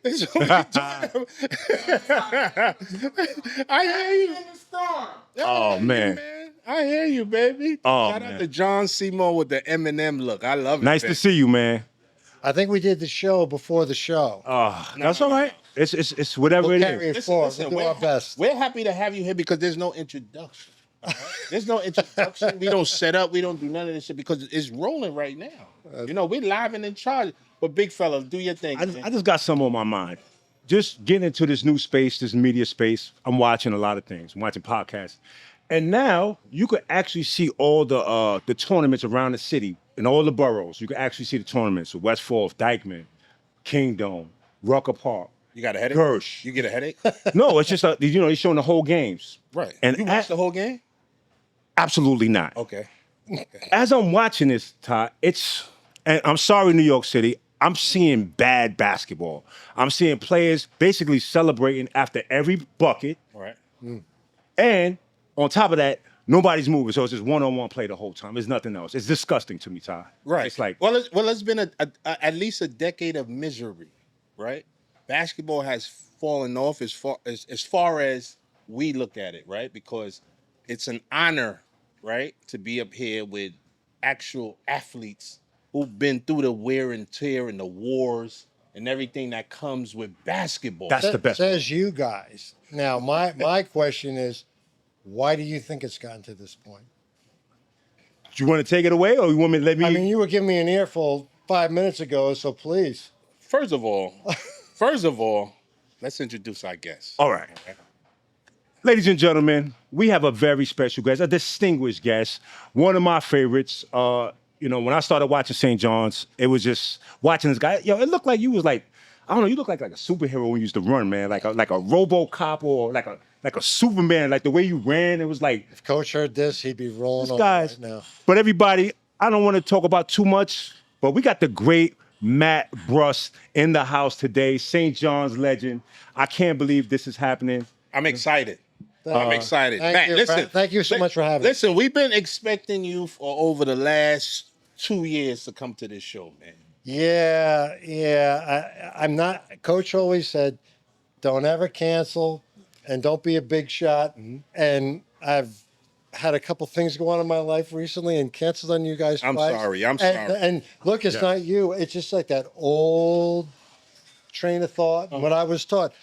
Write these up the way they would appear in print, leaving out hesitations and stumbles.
It's only I hear you. Oh, man. I hear you, baby. Oh, Shout out man. to John Seymour with the Eminem look. I love it. Nice to see you, man. I think we did the show before the show. That's all right. It's whatever We'll it carry is. it forward. We'll do our best. We're happy to have you here because there's no introduction. All right? There's no introduction. We don't set up. We don't do none of this shit because it's rolling right now. You know, we're live and in charge. But big fella, do your thing. I just got something on my mind. Just getting into this new space, this media space. I'm watching a lot of things. I'm watching podcasts. And now you could actually see all the tournaments around the city in all the boroughs. You can actually see the tournaments. So West Forth, Dykeman, Kingdom, Rucker Park. You got a headache? Gersh. You get a headache? No, it's just, they're showing the whole games. Right. And you watched the whole game? Absolutely not. Okay. As I'm watching this, Todd, and I'm sorry, New York City, I'm seeing bad basketball. I'm seeing players basically celebrating after every bucket. All right. And on top of that, nobody's moving. So it's just one-on-one play the whole time. There's nothing else. It's disgusting to me, Todd. Right. It's like, it's been at least a decade of misery, right? Basketball has fallen off as far as we look at it, right? Because it's an honor, right, to be up here with actual athletes who've been through the wear and tear and the wars and everything that comes with basketball. That's the best. Says you guys. Now, my question is, why do you think it's gotten to this point? Do you want to take it away, or you want me to let me? I mean, you were giving me an earful 5 minutes ago, so please. First of all, let's introduce our guest. All right. Okay. Ladies and gentlemen, we have a very special guest, a distinguished guest, one of my favorites. When I started watching St. John's, it was just watching this guy. Yo, it looked like you was like, I don't know, you look like a superhero when you used to run, man, like a RoboCop or like a Superman, like the way you ran. It was like, If Coach heard this, he'd be rolling over guys. right now. But everybody, I don't want to talk about too much, but we got the great Matt Brust in the house today, St. John's legend. I can't believe this is happening. I'm excited. I'm excited. Thank Matt, you, listen. Thank you so much for having me. Listen, we've been expecting you for over the last 2 years to come to this show, man. Yeah. I'm not. Coach always said, don't ever cancel and don't be a big shot. And I've had a couple things go on in my life recently and canceled on you guys I'm twice. sorry. And look, it's not you. It's just like that old train of thought. What I was taught,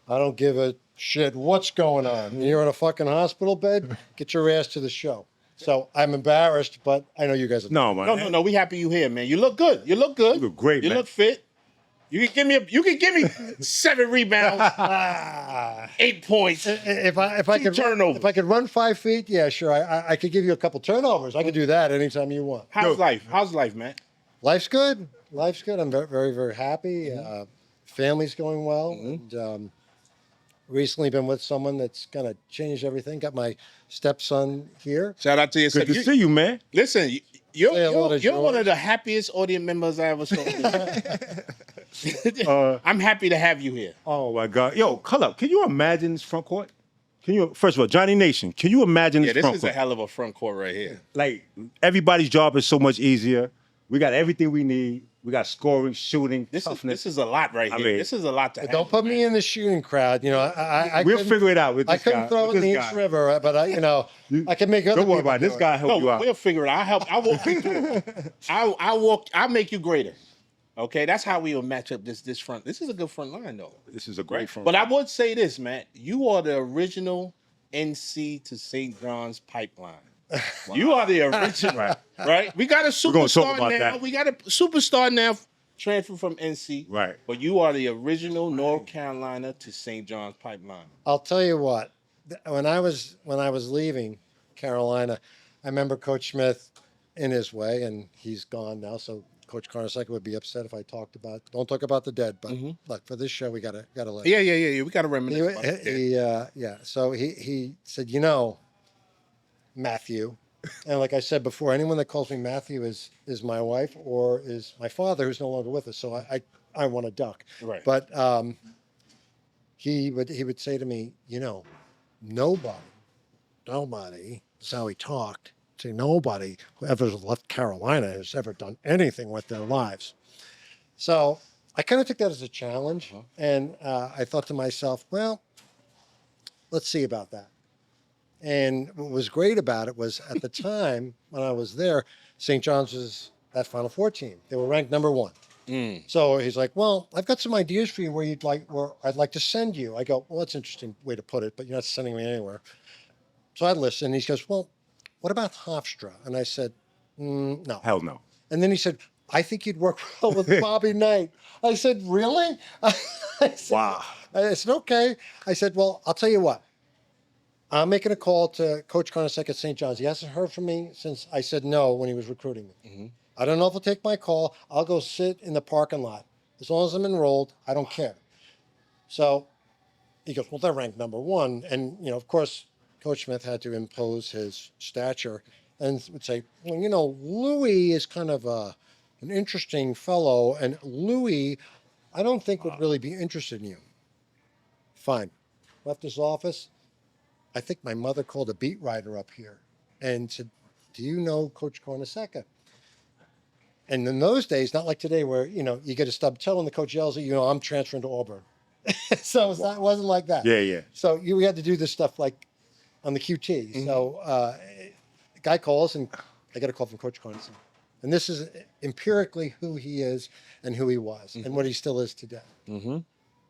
I don't give a shit what's going on. You're in a fucking hospital bed, get your ass to the show. So I'm embarrassed, but I know you guys are. No, man. No. We happy you here, man. You look good. You look good. You look great, You man. look fit. You can give me 7 rebounds, 8 points. If I could turnovers. if I could run 5 feet, yeah, sure. I could give you a couple turnovers. I could do that anytime you want. How's life? How's life, man? Life's good. Life's good. I'm very, very, very happy. Family's going well. And recently been with someone that's kind of changed everything. Got my stepson here. Shout out to you. Good to see you, man. Listen, Say hello to you're one George. of the happiest audience members I ever saw. I'm happy to have you here. Oh my God. Yo, hold up. Can you imagine this front court? First of all, Johnny Nation, can you imagine Yeah, this this front is court? a hell of a front court right here. Like, everybody's job is so much easier. We got everything we need. We got scoring, shooting, toughness. This is a lot right here. mean, this is a lot to Don't put me in the shooting crowd. You know, I We'll couldn't- figure it out with I this couldn't guy. throw it with in the this East guy. River, but I can make other Don't worry people about it. This do guy help you out. We'll figure it out. I'll walk you through it. I'll make you greater. Okay, that's how we will match up this front. This is a good front line, though. This is a great front. But I would say this, Matt. You are the original NC to St. John's pipeline. You are the original, right? We got a gonna talk superstar about now. that. We got a superstar now transferred from NC. Right. But you are the original North Carolina to St. John's pipeline. I'll tell you what. When I was leaving Carolina, I remember Coach Smith in his way, and he's gone now. So Coach Carnesecca would be upset if I don't talk about the dead. But look, for this show, we gotta let. Yeah. We got to reminisce. about it. So he said, Matthew, and like I said before, anyone that calls me Matthew is my wife or is my father, who's no longer with us. So I want to duck. Right. But he would say to me, nobody, that's how he talked. Say nobody who ever left Carolina has ever done anything with their lives. So I kind of took that as a challenge, and I thought to myself, well, let's see about that. And what was great about it was at the time when I was there, St. John's was that Final Four team. They were ranked number 1. So he's like, well, I've got some ideas for you where I'd like to send you. I go, well, that's an interesting way to put it, but you're not sending me anywhere. So I listened. He goes, well, what about Hofstra? And I said, no. Hell no. And then he said, I think you'd work well with Bobby Knight. I said, really? I said, Wow. I said, okay. I said, well, I'll tell you what. I'm making a call to Coach Carnesecca at St. John's. He hasn't heard from me since I said no when he was recruiting me. I don't know if he'll take my call. I'll go sit in the parking lot. As long as I'm enrolled, I don't care. So he goes, well, they're ranked number 1. And, of course, Coach Smith had to impose his stature and would say, well, Louis is kind of an interesting fellow. And Louis, I don't think would really be interested in you. Fine. Left his office. I think my mother called a beat writer up here and said, do you know Coach Carnesecca? And in those days, not like today where, you get a stub toe and the coach yells at you, I'm transferring to Auburn. So it wasn't like that. Yeah. So we had to do this stuff like on the QT. So the guy calls and I get a call from Coach Carnesecca. And this is empirically who he is and who he was and what he still is today.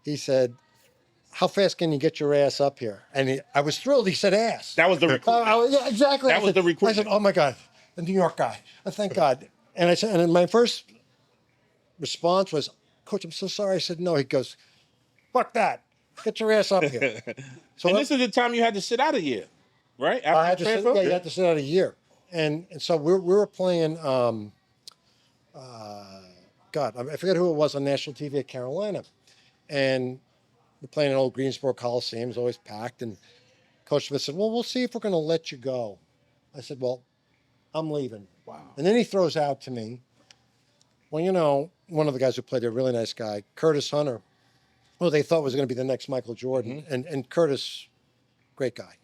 He said, how fast can you get your ass up here? And I was thrilled. He said ass. That was the recruitment. Yeah, exactly. That was the recruitment. I said, oh my God, a New York guy. Thank God. And I said, and my first response was, Coach, I'm so sorry. I said, no. He goes, fuck that. Get your ass up here. So and this is the time you had to sit out a year, right? After I had to sit, transfer? you had to sit out a year. And so we were playing, God, I forget who it was on national TV at Carolina. And we're playing an old Greensboro Coliseum. It was always packed. And Coach Smith said, well, we'll see if we're going to let you go. I said, well, I'm leaving. Wow. And then he throws out to me, well, one of the guys who played there, a really nice guy, Curtis Hunter, who they thought was going to be the next Michael Jordan. And Curtis, great guy.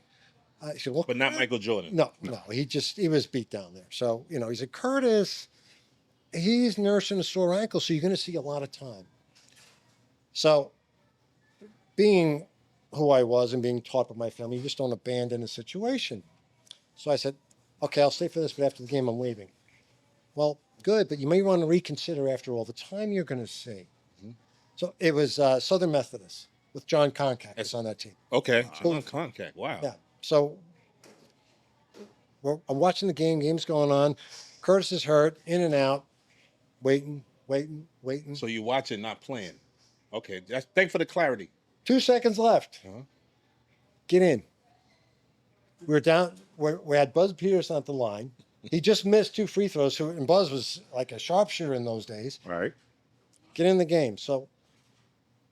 I said, well, But not Michael Jordan. No. He was beat down there. So, he said, Curtis, he's nursing a sore ankle, so you're going to see a lot of time. So, being who I was and being taught by my family, you just don't abandon a situation. So I said, okay, I'll stay for this, but after the game, I'm leaving. Well, good, but you may want to reconsider after all the time you're going to see. So it was Southern Methodist with John Concack is on that team. Okay. John Concack. Wow. Yeah. So I'm watching the game. Game's going on. Curtis is hurt, in and out, waiting. So you watching, not playing. Okay. Thanks for the clarity. 2 seconds left. Get in. We were down. We had Buzz Peterson at the line. He just missed 2 free throws. And Buzz was like a sharpshooter in those days. Right. Get in the game. So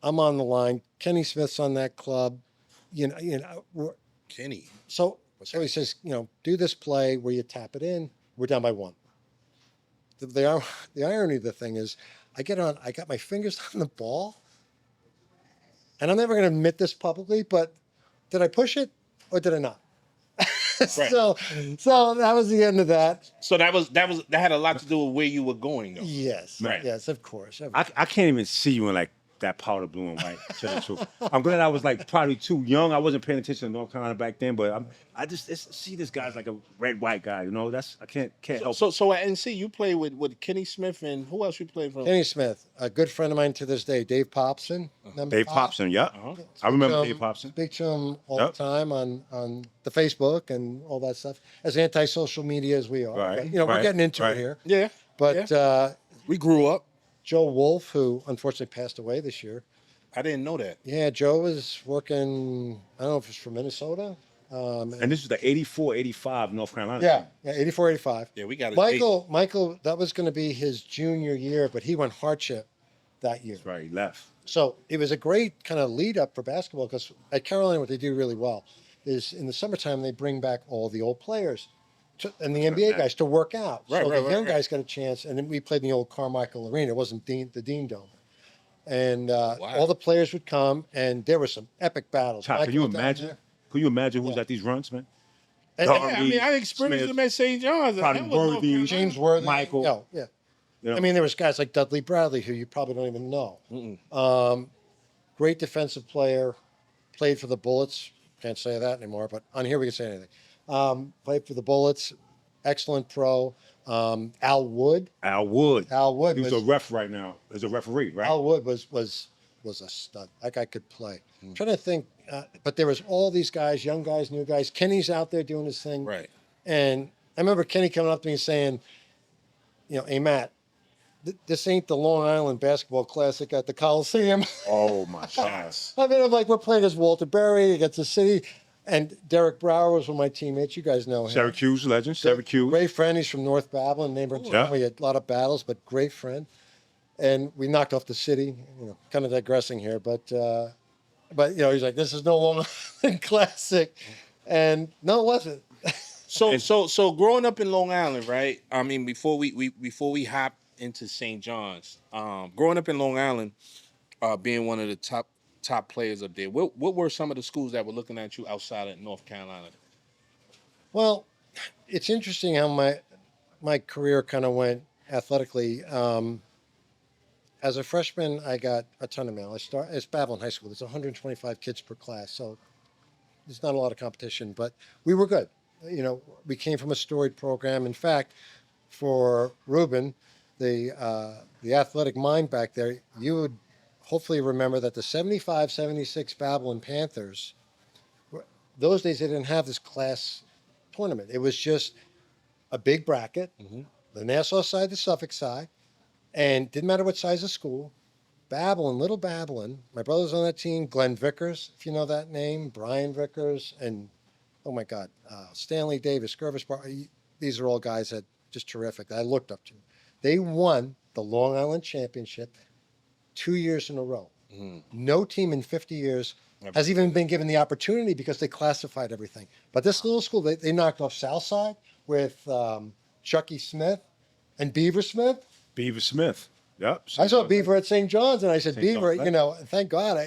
I'm on the line. Kenny Smith's on that club. Kenny. So he says, do this play where you tap it in. We're down by 1. The irony of the thing is, I got my fingers on the ball. And I'm never going to admit this publicly, but did I push it or did I not? Right. So that was the end of that. So that had a lot to do with where you were going, though. Yes. Right. Yes, of course. I can't even see you in like that powder blue and white. To tell the truth. I'm glad I was like probably too young. I wasn't paying attention to North Carolina back then, but I just see this guy's like a red white guy. I can't help. So at NC you played with Kenny Smith and who else you played from? Kenny Smith, a good friend of mine to this day, Dave Popson. Dave Popson, yeah. I remember Dave Popson. Speak to him all the time on the Facebook and all that stuff. As anti-social media as we are. Right. But, we're getting into it here. Yeah. But we grew up. Joe Wolf, who unfortunately passed away this year. I didn't know that. Yeah, Joe was working, I don't know if it's from Minnesota. And this was the 84, 85 North Carolina. Yeah, 84, 85. Yeah, we got it. Michael, that was going to be his junior year, but he went hardship that year. That's right, he left. So it was a great kind of lead up for basketball because at Carolina, what they do really well is in the summertime, they bring back all the old players and the NBA guys to work out. Right, so right, the young right. guys got a chance. And then we played in the old Carmichael Arena. It wasn't the Dean Dome. And all the players would come, and there were some epic battles. Chop, can you imagine? Could you imagine who's at these runs, man? And, I experienced them at St. John's. Probably That was Worthy, James Worthy. Michael. Yeah. You know? I mean, there was guys like Dudley Bradley, who you probably don't even know. Great defensive player, played for the Bullets. Can't say that anymore, but on here we can say anything. Played for the Bullets, excellent pro. Al Wood. Al Wood. Al Wood He was was a ref right now. He's a referee, right? Al Wood was a stud. That guy could play. I'm trying to think, but there was all these guys, young guys, new guys. Kenny's out there doing his thing. Right. And I remember Kenny coming up to me saying, hey, Matt, this ain't the Long Island Basketball Classic at the Coliseum. Oh my gosh. I mean, I'm like, we're playing against Walter Berry, against the city. And Derek Brower was one of my teammates. You guys know him. Syracuse legend, Syracuse. Great friend. He's from North Babylon, neighborhood town. Yeah. We had a lot of battles, but great friend. And we knocked off the city. Kind of digressing here, but he's like, this is no Long Island Classic, and no, it wasn't. So growing up in Long Island, right? I mean, before we hop into St. John's, growing up in Long Island, being one of the top players up there, what were some of the schools that were looking at you outside of North Carolina? Well, it's interesting how my career kind of went athletically. As a freshman, I got a ton of mail. It's Babylon High School. There's 125 kids per class, so there's not a lot of competition, but we were good. We came from a storied program. In fact, for Ruben, the athletic mind back there, you would hopefully remember that the 75-76 Babylon Panthers, those days they didn't have this class tournament. It was just a big bracket, the Nassau side, the Suffolk side, and didn't matter what size of school. Babylon, little Babylon. My brother's on that team. Glenn Vickers, if you know that name. Brian Vickers, and oh my God, Stanley Davis, Gervis Bar. These are all guys that just terrific. That I looked up to. They won the Long Island Championship 2 years in a row. No team in 50 years has even been given the opportunity because they classified everything. But this little school, they knocked off Southside with Chucky Smith and Beaver Smith. Beaver Smith. Yep. I saw Beaver at St. John's, and I said, Beaver, thank God,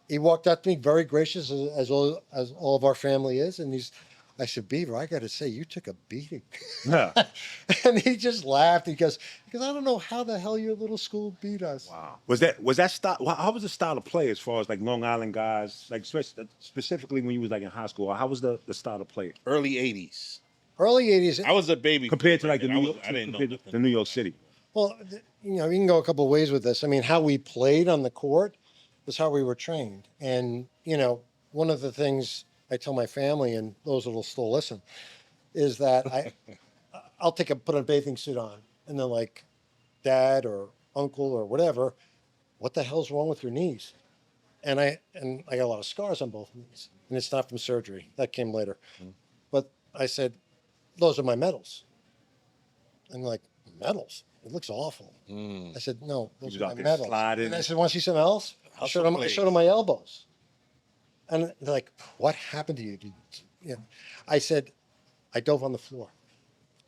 he walked up to me, very gracious as all of our family is, and I said, Beaver, I got to say, you took a beating. Yeah. And he just laughed. He goes, because I don't know how the hell your little school beat us. Wow. Was that style? How was the style of play as far as like Long Island guys, like specifically when you was like in high school? How was the style of play Early 80s. Early 80s. I was a baby compared to like I didn't know the New York City? Well, you can go a couple of ways with this. I mean, how we played on the court was how we were trained. And, one of the things I tell my family, and those that will still listen, is that I'll put a bathing suit on, and they're like, Dad or Uncle or whatever, what the hell's wrong with your knees? And I got a lot of scars on both knees, and it's not from surgery. That came later. But I said, those are my medals. And like, medals? It looks awful. I said, no, those are my medals. And I said, want to see something else? I showed them my elbows. And they're like, what happened to you? I said, I dove on the floor.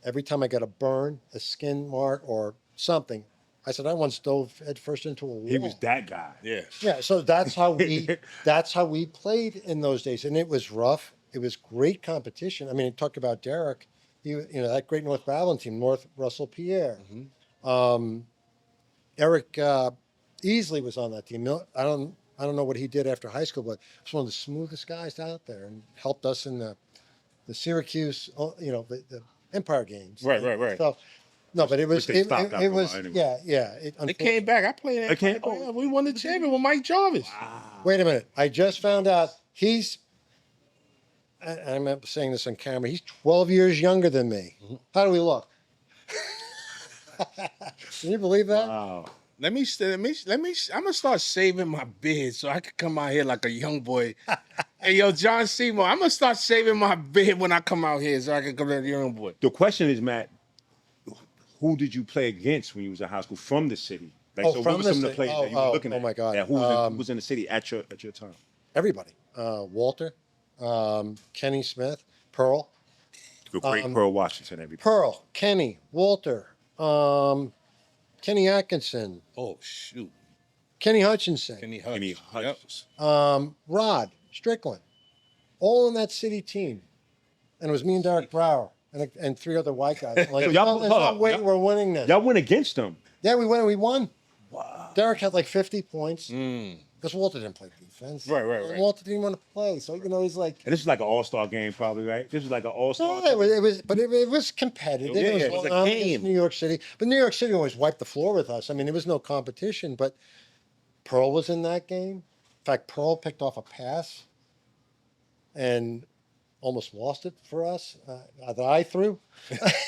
Every time I got a burn, a skin mark, or something, I said, I once dove head first into a wall. He was that guy. Yeah. Yeah, so that's how we played in those days. And it was rough. It was great competition. I mean, talk about Derek, that great North Babylon team, North Russell Pierre. Eric Easley was on that team. I don't know what he did after high school, but he was one of the smoothest guys out there and helped us in the Syracuse, the Empire games. Right. So, no, but it was But they stopped after a while anyway. yeah. It came back. I played it. We won the champion with Mike Jarvis. Wow. Wait a minute. I just found out I remember saying this on camera. He's 12 years younger than me. How do we look? Can you believe that? Wow. Let me. I'm gonna start saving my beard so I can come out here like a young boy. Hey, yo, John Seymour, I'm gonna start saving my beard when I come out here so I can come like a young boy. The question is, Matt, who did you play against when you was in high school from the city? Like, Oh, so from what were the some of the city. players that you were looking at? Oh, my God. Yeah, who was in the city at your time? Everybody. Walter, Kenny Smith, Pearl. The great Pearl Washington, everybody. Pearl, Kenny, Walter, Kenny Atkinson, Oh shoot, Kenny Hutchinson, Kenny Hutch. Kenny Yep. Hutch. Rod Strickland, all in that city team. And it was me and Derek Brower. and 3 other white guys. I'm like, So there's no way we're winning this. Y'all went against them. Yeah, we went. We won. Wow. Derek had like 50 points because Walter didn't play defense. Right. And Walter didn't want to play, so he's like. And this is like an all-star game, probably, right? This is like an all-star. No, it was competitive. It was a game. New York City, but New York City always wiped the floor with us. I mean, there was no competition, but Pearl was in that game. In fact, Pearl picked off a pass and almost lost it for us that I threw.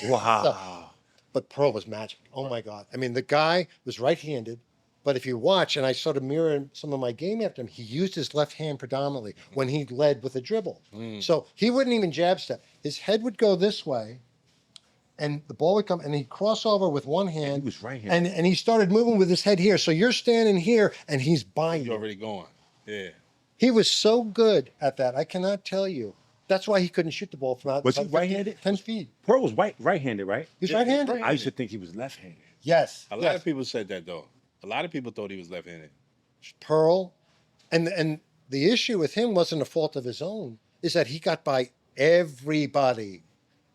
Wow. But Pearl was magic. Oh my God! I mean, the guy was right-handed. But if you watch, and I sort of mirrored some of my game after him, he used his left hand predominantly when he led with a dribble. So he wouldn't even jab step. His head would go this way, and the ball would come, and he'd cross over with one hand. He was right-handed. And he started moving with his head here. So you're standing here, and he's by You're you. already going. Yeah. He was so good at that. I cannot tell you. That's why he couldn't shoot the ball from outside. Was he right-handed? 10 feet. Pearl was right-handed, right? He's right-handed? I used to think he was left-handed. Yes. A lot of people said that though. A lot of people thought he was left-handed. Pearl, and the issue with him wasn't a fault of his own, is that he got by everybody,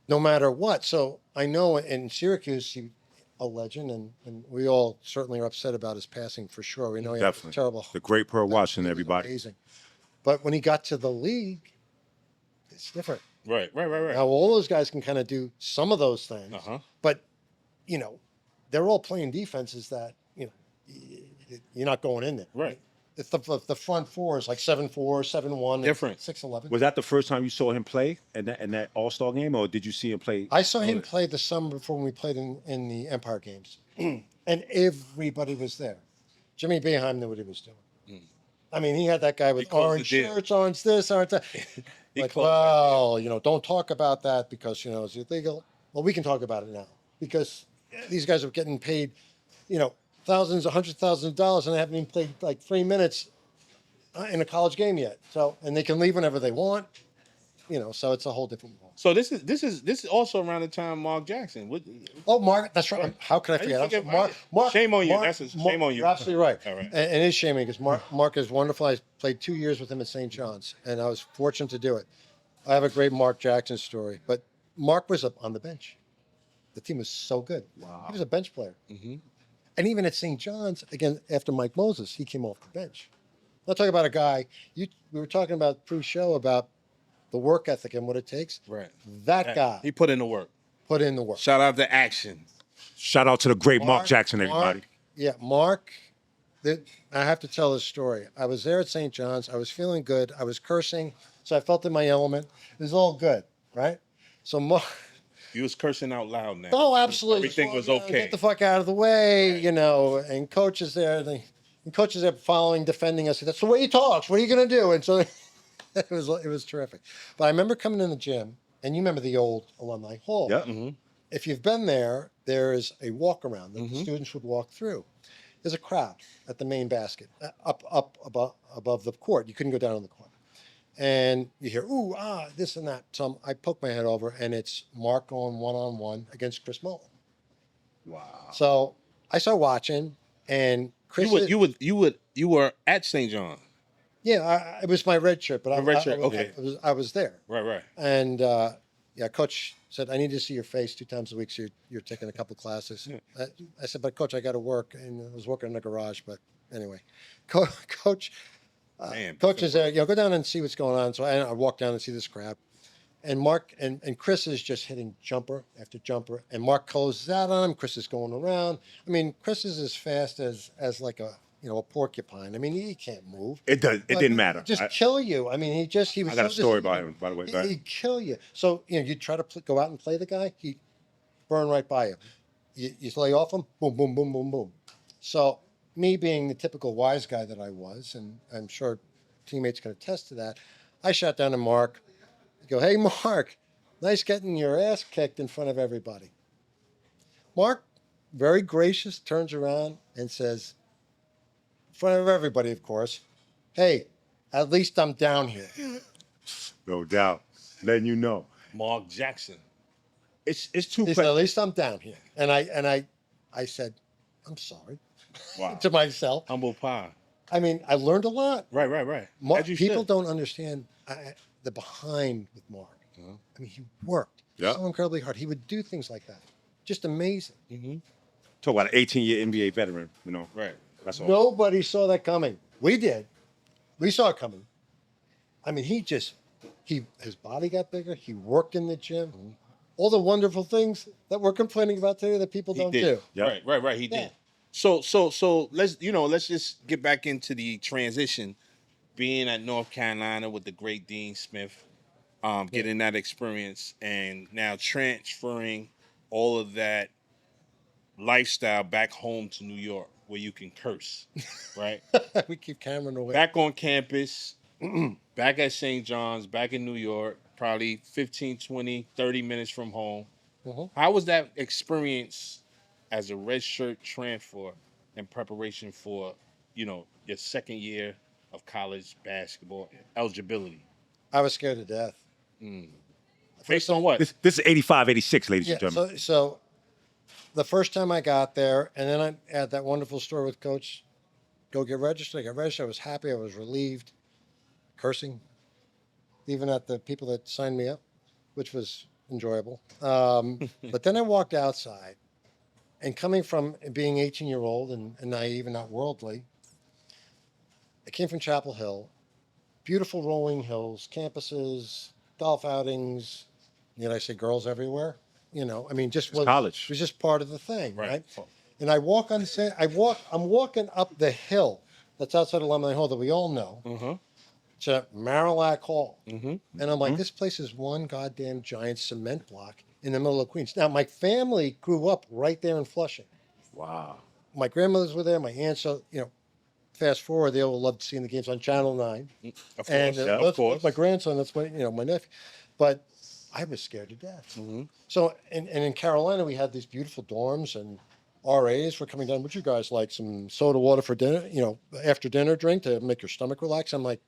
no matter what. So I know in Syracuse, he a legend, and we all certainly are upset about his passing for sure. We know he had a terrible. The great Pearl Washington, everybody. Amazing. But when he got to the league, it's different. Right. Now all those guys can kind of do some of those things, but they're all playing defenses that you're not going in there. Right. The front four is like 7'4", 7'1", Different. 6'11". Was that the first time you saw him play in that All-Star game, or did you see him play? I saw him play the summer before when we played in the Empire Games, and everybody was there. Jimmy Boeheim knew what he was doing. I mean, he had that guy with orange shirts, orange this, orange that. Like, well, don't talk about that because it's illegal. Well, we can talk about it now because these guys are getting paid, thousands, $100,000, and they haven't even played like 3 minutes in a college game yet. So, and they can leave whenever they want, So it's a whole different world. So this is also around the time Mark Jackson. Mark, that's right. How could I forget? Mark, shame on you. Shame on you. You're absolutely right. All right. And it is shaming because Mark is wonderful. I played 2 years with him at St. John's, and I was fortunate to do it. I have a great Mark Jackson story, but Mark was up on the bench. The team was so good. Wow. He was a bench player. Mm-hmm. And even at St. John's, again, after Mike Moses, he came off the bench. I'll talk about a guy. We were talking about pre-show about the work ethic and what it takes. Right. That guy. He put in the work. Put in the work. Shout out to Action. Shout out to the great Mark Jackson, everybody. Mark. I have to tell this story. I was there at St. John's. I was feeling good. I was cursing, so I felt in my element. It was all good, right? So Mark. You was cursing out loud now. Oh, absolutely. Everything was okay. Get the fuck out of the way, and coach is there. And coach is there following, defending us. That's the way he talks. What are you going to do? And so it was terrific. But I remember coming in the gym, and you remember the old alumni hall. Yeah. Mm-hmm. If you've been there, there is a walk around that the students would walk through. There's a crowd at the main basket, up above the court. You couldn't go down on the court. And you hear, ooh, this and that. So I poke my head over, and it's Mark going one-on-one against Chris Mullin. Wow. So I start watching, and Chris. You were at St. John. Yeah, it was my red shirt, but I was there. Right. And coach said, I need to see your face 2 times a week, so you're taking a couple classes. Yeah. I said, but coach, I got to work, and I was working in the garage. But anyway, coach. Coach is there, go down and see what's going on. So I walk down and see this crowd. And Mark and Chris is just hitting jumper after jumper. And Mark closes out on him. Chris is going around. I mean, Chris is as fast as like a porcupine. I mean, he can't move. It didn't matter. Just kill you. I mean, he was. I got a story about him, by the way. He'd kill you. So, you try to go out and play the guy, he'd burn right by you. You lay off him, boom, boom, boom, boom, boom. So, me being the typical wise guy that I was, and I'm sure teammates can attest to that, I shot down to Mark. I go, hey, Mark, nice getting your ass kicked in front of everybody. Mark, very gracious, turns around and says, in front of everybody, of course, hey, at least I'm down here. No doubt. Letting you know. Mark Jackson. It's too. He said, at least I'm down here. And I said, I'm sorry. Wow. To myself. Humble pie. I mean, I learned a lot. Right. People don't understand the behind with Mark. I mean, he worked. Yeah. So incredibly hard. He would do things like that. Just amazing. Talk about an 18-year NBA veteran, you know. Right. That's all. Nobody saw that coming. We did. We saw it coming. I mean, his body got bigger. He worked in the gym. All the wonderful things that we're complaining about today that people He don't did. do. Yep. Right. He Yeah. did. So let's just get back into the transition. Being at North Carolina with the great Dean Smith, getting that experience, and now transferring all of that lifestyle back home to New York, where you can curse, right? We keep Cameron away. Back on campus, back at St. John's, back in New York, probably 15, 20, 30 minutes from home. How was that experience as a redshirt transfer in preparation for, your second year of college basketball eligibility? I was scared to death. Based on what? This is 85, 86, ladies and Yeah. gentlemen. So the first time I got there, and then I had that wonderful story with Coach. Go get registered. I got registered. I was happy. I was relieved. Cursing, even at the people that signed me up, which was enjoyable. But then I walked outside, and coming from being 18-year-old and naive and not worldly, I came from Chapel Hill, beautiful rolling hills, campuses, golf outings. I say girls everywhere. I mean, college. It was just part of the thing, right? Right. And I'm walking up the hill that's outside Alumni Hall that we all know. To Marillac Hall. And I'm like, this place is one goddamn giant cement block in the middle of Queens. Now, my family grew up right there in Flushing. Wow. My grandmothers were there, my aunts, so, fast forward, they all loved seeing the games on Channel 9. Of course. And Of course. my grandson, that's my nephew. But I was scared to death. So, and in Carolina, we had these beautiful dorms, and RAs were coming down. Would you guys like some soda water for dinner, after dinner drink to make your stomach relax? I'm like,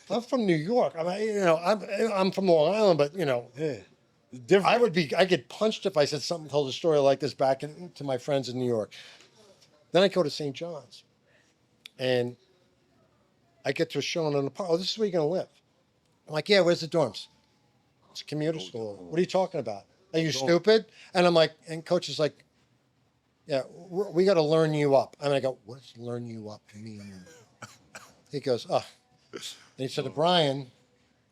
I'm from New York. I'm from Long Island, but Different. I get punched if I said something, told a story like this back to my friends in New York. Then I go to St. John's, and I get to a show in an apartment. Oh, this is where you're gonna live. I'm like, yeah, where's the dorms? It's a commuter school. What are you talking about? Are you stupid? And I'm like, and coach is like, yeah, we got to learn you up. And I go, what's learn you up mean? He goes, oh. And he said to Brian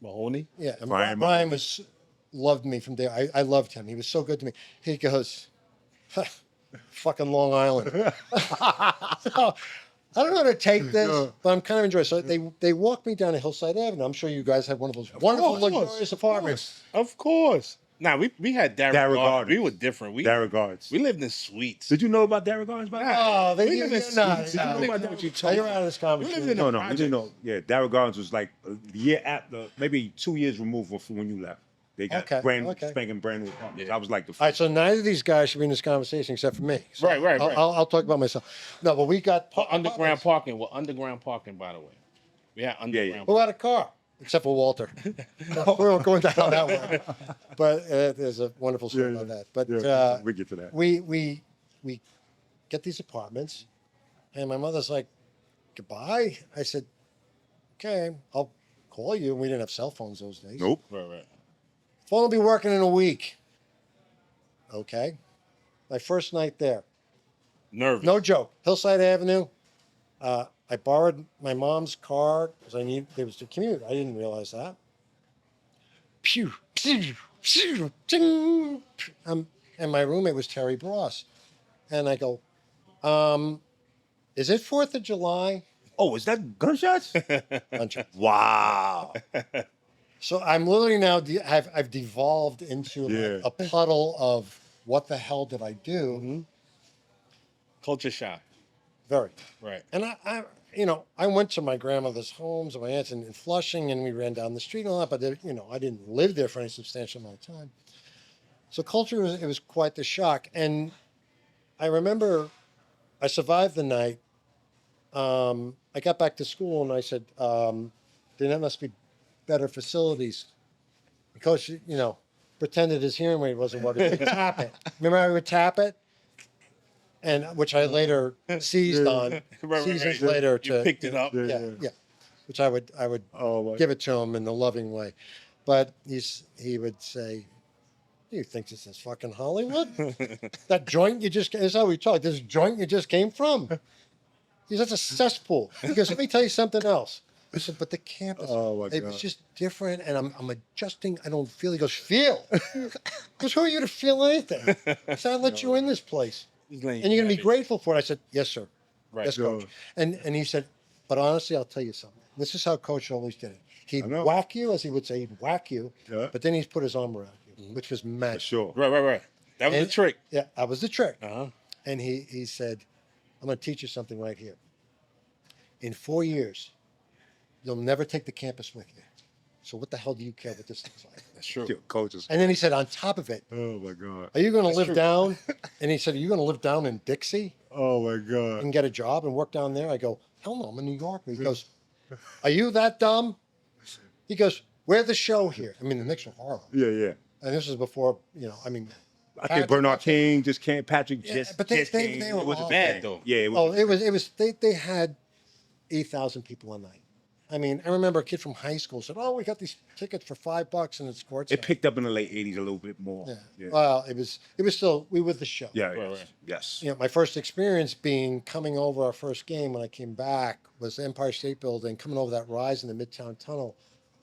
Mahoney? Yeah, and Brian Brian loved me from there. I loved him. He was so good to me. He goes, fucking Long Island. So, I don't know how to take this, but I'm kind of enjoying it. So they walked me down to Hillside Avenue. I'm sure you guys had one of those wonderful, luxurious apartments. Of course. Now we had Darren Darren Gardner. Gardner. We were different. Darren Gardner. We lived in suites. Did you know about Darren Gardner? Oh, they We didn't lived in know. suites. Did you know about that? You're out of this conversation. No, we didn't know. Yeah, Darren Gardner was like a year after, maybe 2 years removed from when you left. They got spanking brand new apartments. I was like the All right, so neither of these guys should be in this conversation except for me. So Right. I'll talk about myself. No, but we got Underground parking. Well, underground parking, by the way. We had underground. Who had a car? Except for Walter. We won't go into how that went. But there's a wonderful story about that. But we get to that. We get these apartments, and my mother's like, goodbye. I said, okay, I'll call you. And we didn't have cell phones those days. Nope. Right. Phone will be working in a week. Okay. My first night there. Nervous. No joke. Hillside Avenue. I borrowed my mom's car because there was to commute. I didn't realize that. Pew, pew, pew, ting. And my roommate was Terry Brust. And I go, is it 4th of July? Oh, is that gunshots? Gunshot. Wow. So I'm literally now, I've devolved into like a puddle of what the hell did I do? Culture shock. Very. Right. And I went to my grandmother's homes and my aunt's in Flushing, and we ran down the street and all that, but I didn't live there for any substantial amount of time. So culture, it was quite the shock. And I remember I survived the night. I got back to school and I said, there must be better facilities. Because, pretended his hearing rate wasn't working. He would tap it. Remember I would tap it? And which I later seized on seasons later. You picked it up. Yeah. Which I would give it to him in a loving way. But he would say, You think this is fucking Hollywood? That joint you just, that's how we talk. This joint you just came from. He says, that's a cesspool. He goes, let me tell you something else. I said, but the campus, it was just different, and I'm adjusting. I don't feel. He goes, feel? Because who are you to feel anything? I said, I let you in this place. And you're going to be grateful for it. I said, yes, sir. Right. Yes, coach. And he said, but honestly, I'll tell you something. This is how coach always did it. He'd whack you, as he would say, he'd whack you, but then he'd put his arm around you, which was magic. Sure. Right. That was the trick. Yeah, that was the trick. Uh-huh. And he said, I'm going to teach you something right here. In 4 years, you'll never take the campus with you. So what the hell do you care what this looks like? That's true. Yo, coaches. And then he said, on top of it, Oh my God. are you going to live down? And he said, are you going to live down in Dixie Oh my God. and get a job and work down there? I go, hell no, I'm in New York. He goes, are you that dumb? He goes, we're the show here. I mean, the Knicks were horrible. Yeah. And this was before, I think Bernard King just came. Patrick Yeah, just. but they came. were It was awful. Bad though. Yeah. It was, it was they had 8,000 people one night. I mean, I remember a kid from high school said, "Oh, we got these tickets for $5 and it's courtside." it picked up in the late '80s a little bit more. Yeah. Well, it was still we were the show. Yeah. Right. Yes. My first experience coming over our first game when I came back was the Empire State Building, coming over that rise in the Midtown Tunnel.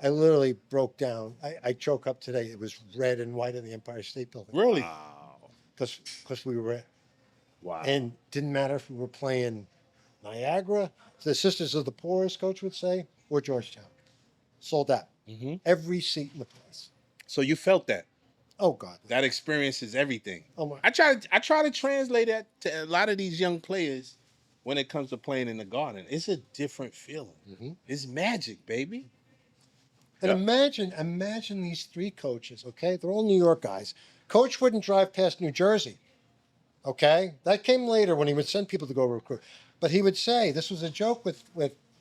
I literally broke down. I choke up today. It was red and white in the Empire State Building. Really? Because we were, Wow. and didn't matter if we were playing Niagara, the Sisters of the Poor, as coach would say, or Georgetown. Sold out. Mm-hmm. Every seat in the place. So you felt that. Oh God. That experience is everything. Oh my. I try to translate that to a lot of these young players when it comes to playing in the Garden. It's a different feeling. Mm-hmm. It's magic, baby. And imagine these three coaches, okay? They're all New York guys. Coach wouldn't drive past New Jersey, okay? That came later when he would send people to go recruit. But he would say, this was a joke with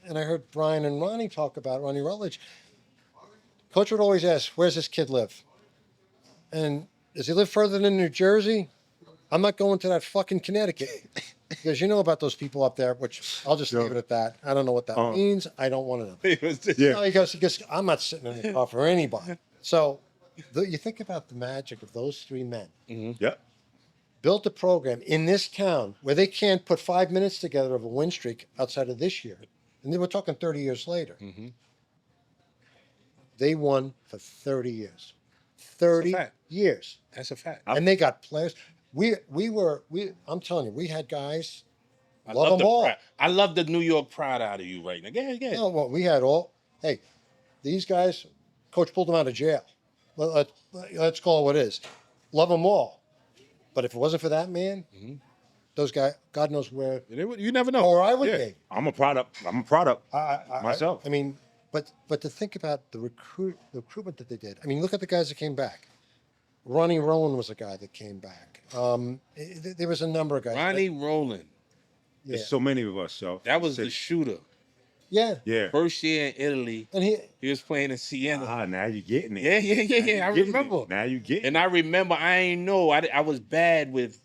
and I heard Brian and Ronnie talk about, Ronnie Rutledge. Coach would always ask, where's this kid live? And does he live further than New Jersey? I'm not going to that fucking Connecticut. Because you know about those people up there, which I'll just leave it at that. I don't know what that means. I don't want to know. Yeah. No, he goes, I'm not sitting in the car for anybody. So you think about the magic of those three men. Mm-hmm. Yep. Built a program in this town where they can't put 5 minutes together of a win streak outside of this year. And they were talking 30 years later. Mm-hmm. They won for 30 years. 30 years. That's a fact. And they got players. I'm telling you, we had guys. I Love them all. pride. I love the New York pride out of you right now. Go ahead. No, well, we had all. Hey, these guys, coach pulled them out of jail. Well, let's call it what it is. Love them all. But if it wasn't for that man, those guys, God knows where. You never know. Or I would be. I'm a product myself. I mean, but to think about the recruitment that they did. I mean, look at the guys that came back. Ronnie Rowan was a guy that came back. There was a number of guys. Ronnie Rowland. Yeah. There's so many of us, yo. That was the shooter. Yeah. Yeah. First year in Italy. And he was playing in Siena. Now you're getting it. Yeah. I remember. Now you get it. And I remember I ain't know. I was bad with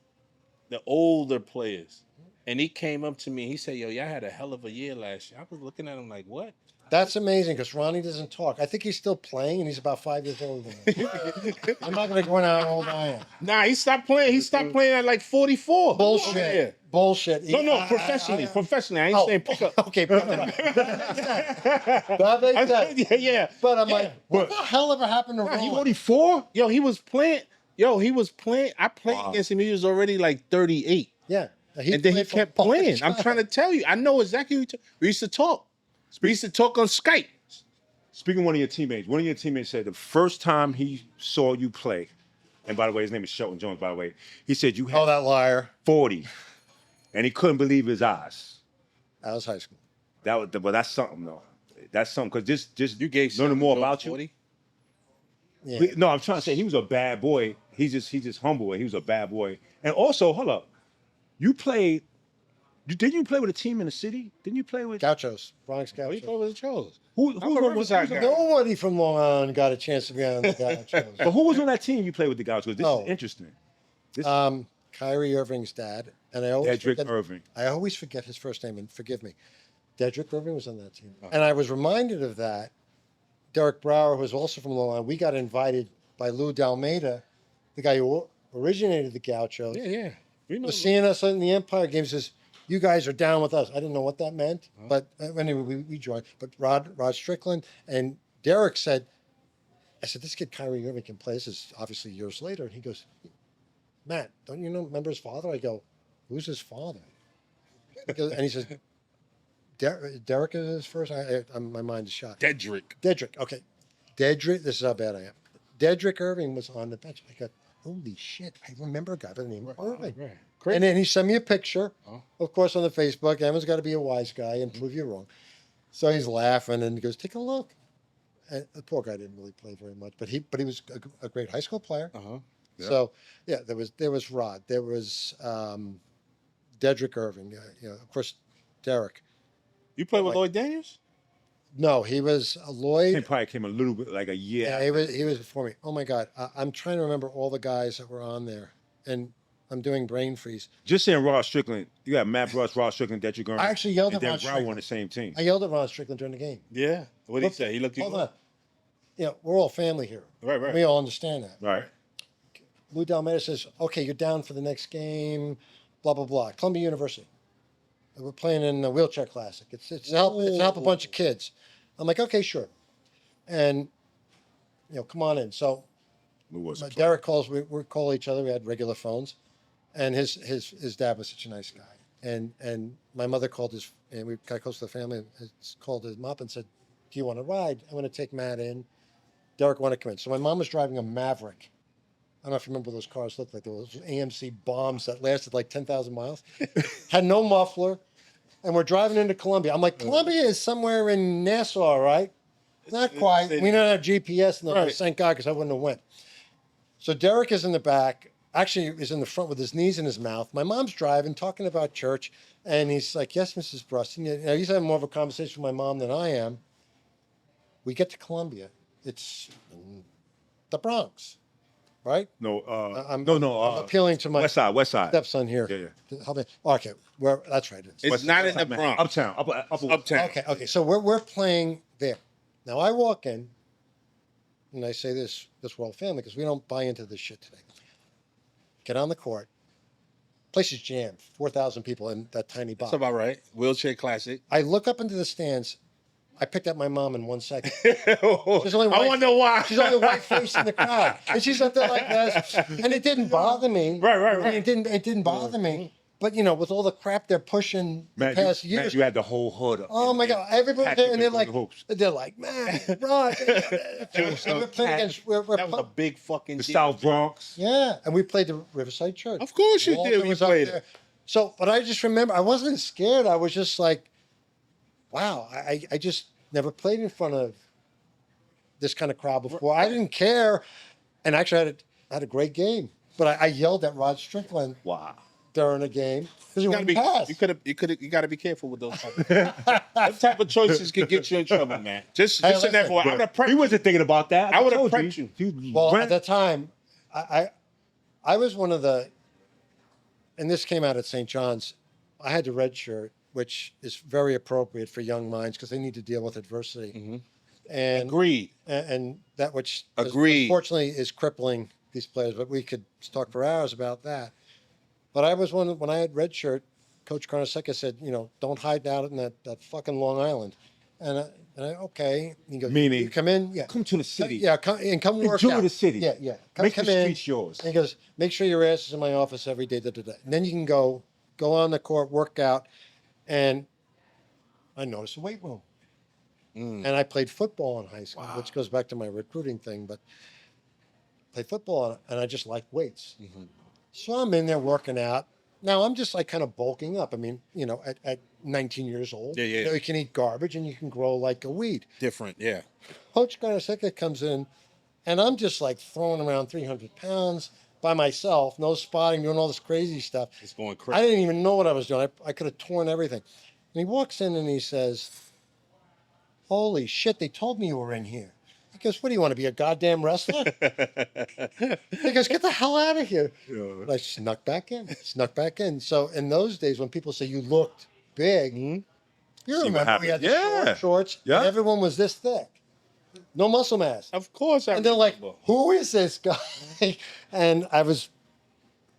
the older players. And he came up to me and he said, yo, y'all had a hell of a year last year. I was looking at him like, what? That's amazing because Ronnie doesn't talk. I think he's still playing and he's about 5 years older than me. I'm not going to go in how old I am. Nah, he stopped playing. He stopped playing at like 44. Bullshit. Yeah. Bullshit. No, professionally. Professionally. I ain't saying pick up. Okay, pick up. That makes sense. Yeah. But I'm like, what the hell ever happened to Ronnie? 44? Yo, he was playing. I played against him. He was already like 38. Yeah. And then he kept playing. I'm trying to tell you. I know exactly what we used to talk. We used to talk on Skype. Speaking of one of your teammates said the first time he saw you play, and by the way, his name is Shelton Jones, by the way, he said you had that liar. 40, and he couldn't believe his eyes. That was high school. But that's something, though. That's something, because just You gave learning more about 40? Yeah. you. No, I'm trying to say he was a bad boy. He's just humble, and he was a bad boy. And also, hold up, you played. Didn't you play with a team in the city? Didn't you play with Gauchos. Bronx What you Gauchos. thought was the chose? who I'm a was Riverside guy. Nobody from Long Island got a chance to be on the Gauchos. But who was on that team you played with the Gauchos? This is interesting. Kyrie Irving's dad. And I always Dedrick Irving. I always forget his first name, and forgive me. Dedrick Irving was on that team. And I was reminded of that. Derek Brower, who was also from Long Island, we got invited by Lou Dalmeda the guy who originated the Gauchos, Yeah. We know. was seeing us in the Empire Games. Says, "You guys are down with us." I didn't know what that meant, but anyway, we joined. But Rod Strickland and Derek said, "I said this kid Kyrie Irving can play." This is obviously years later, and he goes, "Matt, don't you remember his father?" I go, "Who's his father?" And he says, Derek is his first. My mind is shot. Dedrick. Okay. Dedrick. This is how bad I am. Dedrick Irving was on the bench. I go, holy shit! I remember a guy by the name of Irving. Right. And then he sent me a picture, of course, on the Facebook. Everyone's got to be a wise guy and prove you wrong. So he's laughing and he goes, "Take a look." And the poor guy didn't really play very much, but he was a great high school player. Yeah. So yeah, there was Rod, there was Dedrick Irving, of course, Derek. You played with Lloyd Daniels? No, he was Lloyd. He probably came a little bit like a year. Yeah, he was before me. Oh my God, I'm trying to remember all the guys that were on there, and I'm doing brain freeze. Just saying Rod Strickland. You got Matt Brust, Rod Strickland, Dedrick Irving. I actually yelled at Rod Rod Strickland. on the same team. I yelled at Ron Strickland during the game. Yeah. What did he say? He looked you Hold on. We're all family here. Right. We all understand that. Right. Lou Dalmeda says, "Okay, you're down for the next game, blah, blah, blah. Columbia University. We're playing in the wheelchair classic. It's to help a bunch of kids." I'm like, "Okay, sure." And, come on in. So Derek calls, we call each other. We had regular phones. And his dad was such a nice guy. And my mother called and we got close to the family, called his mom and said, "Do you want to ride? I want to take Matt in. Derek want to come in." So my mom was driving a Maverick. I don't know if you remember what those cars looked like. There was AMC bombs that lasted like 10,000 miles. Had no muffler. And we're driving into Columbia. I'm like, Columbia is somewhere in Nassau, right? Not quite. We don't have GPS in the thank God, because I wouldn't have went. So Derek is in the back. Actually, is in the front with his knees in his mouth. My mom's driving, talking about church. And he's like, "Yes, Mrs. Brust." He's having more of a conversation with my mom than I am. We get to Columbia. It's the Bronx. Right? No, I'm I'm appealing to my West Side. stepson here. Yeah. Help me. Okay, that's right. It's not in the Bronx. Uptown. Uptown. Okay. So we're playing there. Now I walk in, and I say this we're all family because we don't buy into this shit today. Get on the court. Place is jammed. 4,000 people in that tiny box. That's about right. Wheelchair classic. I look up into the stands. I picked up my mom in 1 second. I wonder why. She's only white face in the crowd, and she's up there like this, and it didn't bother me. Right. It didn't bother me. But with all the crap they're pushing past years, Matt, you had the whole hood up. Oh my God! Everybody there, and they're like, "Man, Ron." We're playing against. That was a big fucking The deal. South Bronx. Yeah, and we played the Riverside Church. Of course you Walter did. We was up played there. it. So, but I just remember, I wasn't scared. I was just like, wow, I just never played in front of this kind of crowd before. I didn't care, and actually had a great game. But I yelled at Rod Strickland. Wow. During a game because he wouldn't pass. You got to be careful with those type of choices can get you in trouble, man. Just in that way. I would have prepped. He wasn't thinking about that. I would have prepped you. Well, at the time, I was one of the, and this came out at St. John's. I had the red shirt, which is very appropriate for young minds because they need to deal with adversity. Mm-hmm. And agreed. And that which unfortunately is crippling these players. But we could talk for hours about that. But I was when I had red shirt, Coach Carnesecca said, don't hide out in that fucking Long Island. And I okay. He goes, meaning, you come in, come to the city. Come work Enjoy out. the city. Yeah. Make come the in. streets yours. And he goes, make sure your ass is in my office every day. And then you can go on the court, work out. And I noticed a weight room. And I played football in high school, which goes back to my recruiting thing. But played football, and I just liked weights. Mm-hmm. So I'm in there working out. Now I'm just like kind of bulking up. I mean, at 19 years old, you can eat garbage and you can grow like a weed. Different, yeah. Coach Carnesecca comes in, and I'm just like throwing around 300 pounds by myself, no spotting, doing all this crazy stuff. It's going crazy. I didn't even know what I was doing. I could have torn everything. And he walks in and he says, "Holy shit, they told me you were in here." He goes, "What do you want to be, a goddamn wrestler?" He goes, "Get the hell out of here." And I snuck back in. So in those days when people say you looked big, you remember we had the shorts, and everyone was this thick. no muscle mass. Of course, And they're like, remember. who is this guy? And I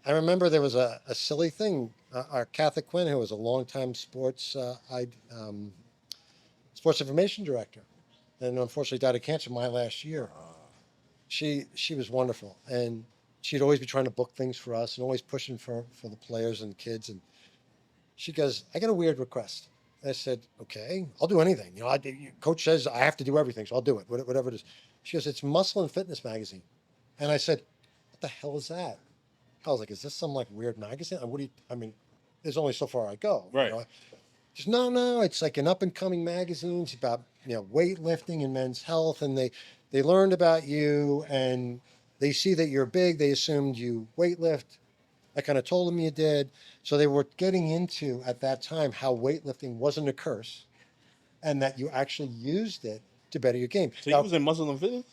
remember there was a silly thing. Our Catholic Quinn, who was a longtime sports information director, and unfortunately died of cancer my last year. She was wonderful, and she'd always be trying to book things for us and always pushing for the players and kids. And she goes, I got a weird request. I said, okay, I'll do anything. Coach says I have to do everything, so I'll do it, whatever it is. She goes, it's Muscle and Fitness magazine. And I said, what the hell is that? I was like, is this some like weird magazine? There's only so far I go. Right. She says, no, it's like an up and coming magazine. It's about, weightlifting and men's health. And they learned about you and they see that you're big. They assumed you weightlift. I kind of told them you did. So they were getting into, at that time, how weightlifting wasn't a curse and that you actually used it to better your game. So you was in Muscle and Fitness?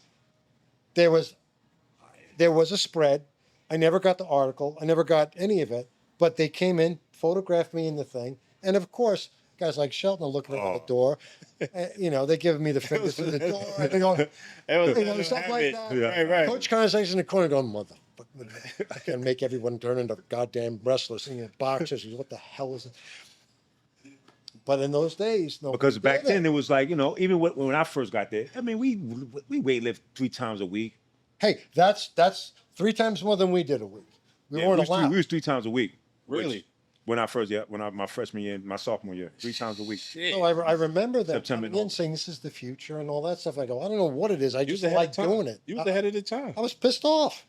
There was a spread. I never got the article. I never got any of it. But they came in, photographed me in the thing. And of course, guys like Shelton are looking at the door. They give me the fingers to the door. They go, stuff like that. Yeah. Right. Coach Carnesecca's in the corner going, motherfucker, I can make everyone turn into goddamn wrestlers, boxers. What the hell is it? But in those days, no. Because back then it was like, even when I first got there, we weightlift 3 times a week. Hey, that's 3 times more than we did a week. We weren't allowed. We was 3 times a week. Really? When my freshman year, my sophomore year, 3 times a week. Shit. So I remember that September coming in saying this is the future and all that stuff. I go, I don't know what it is. I just like doing it. You was ahead of the time. I was pissed off.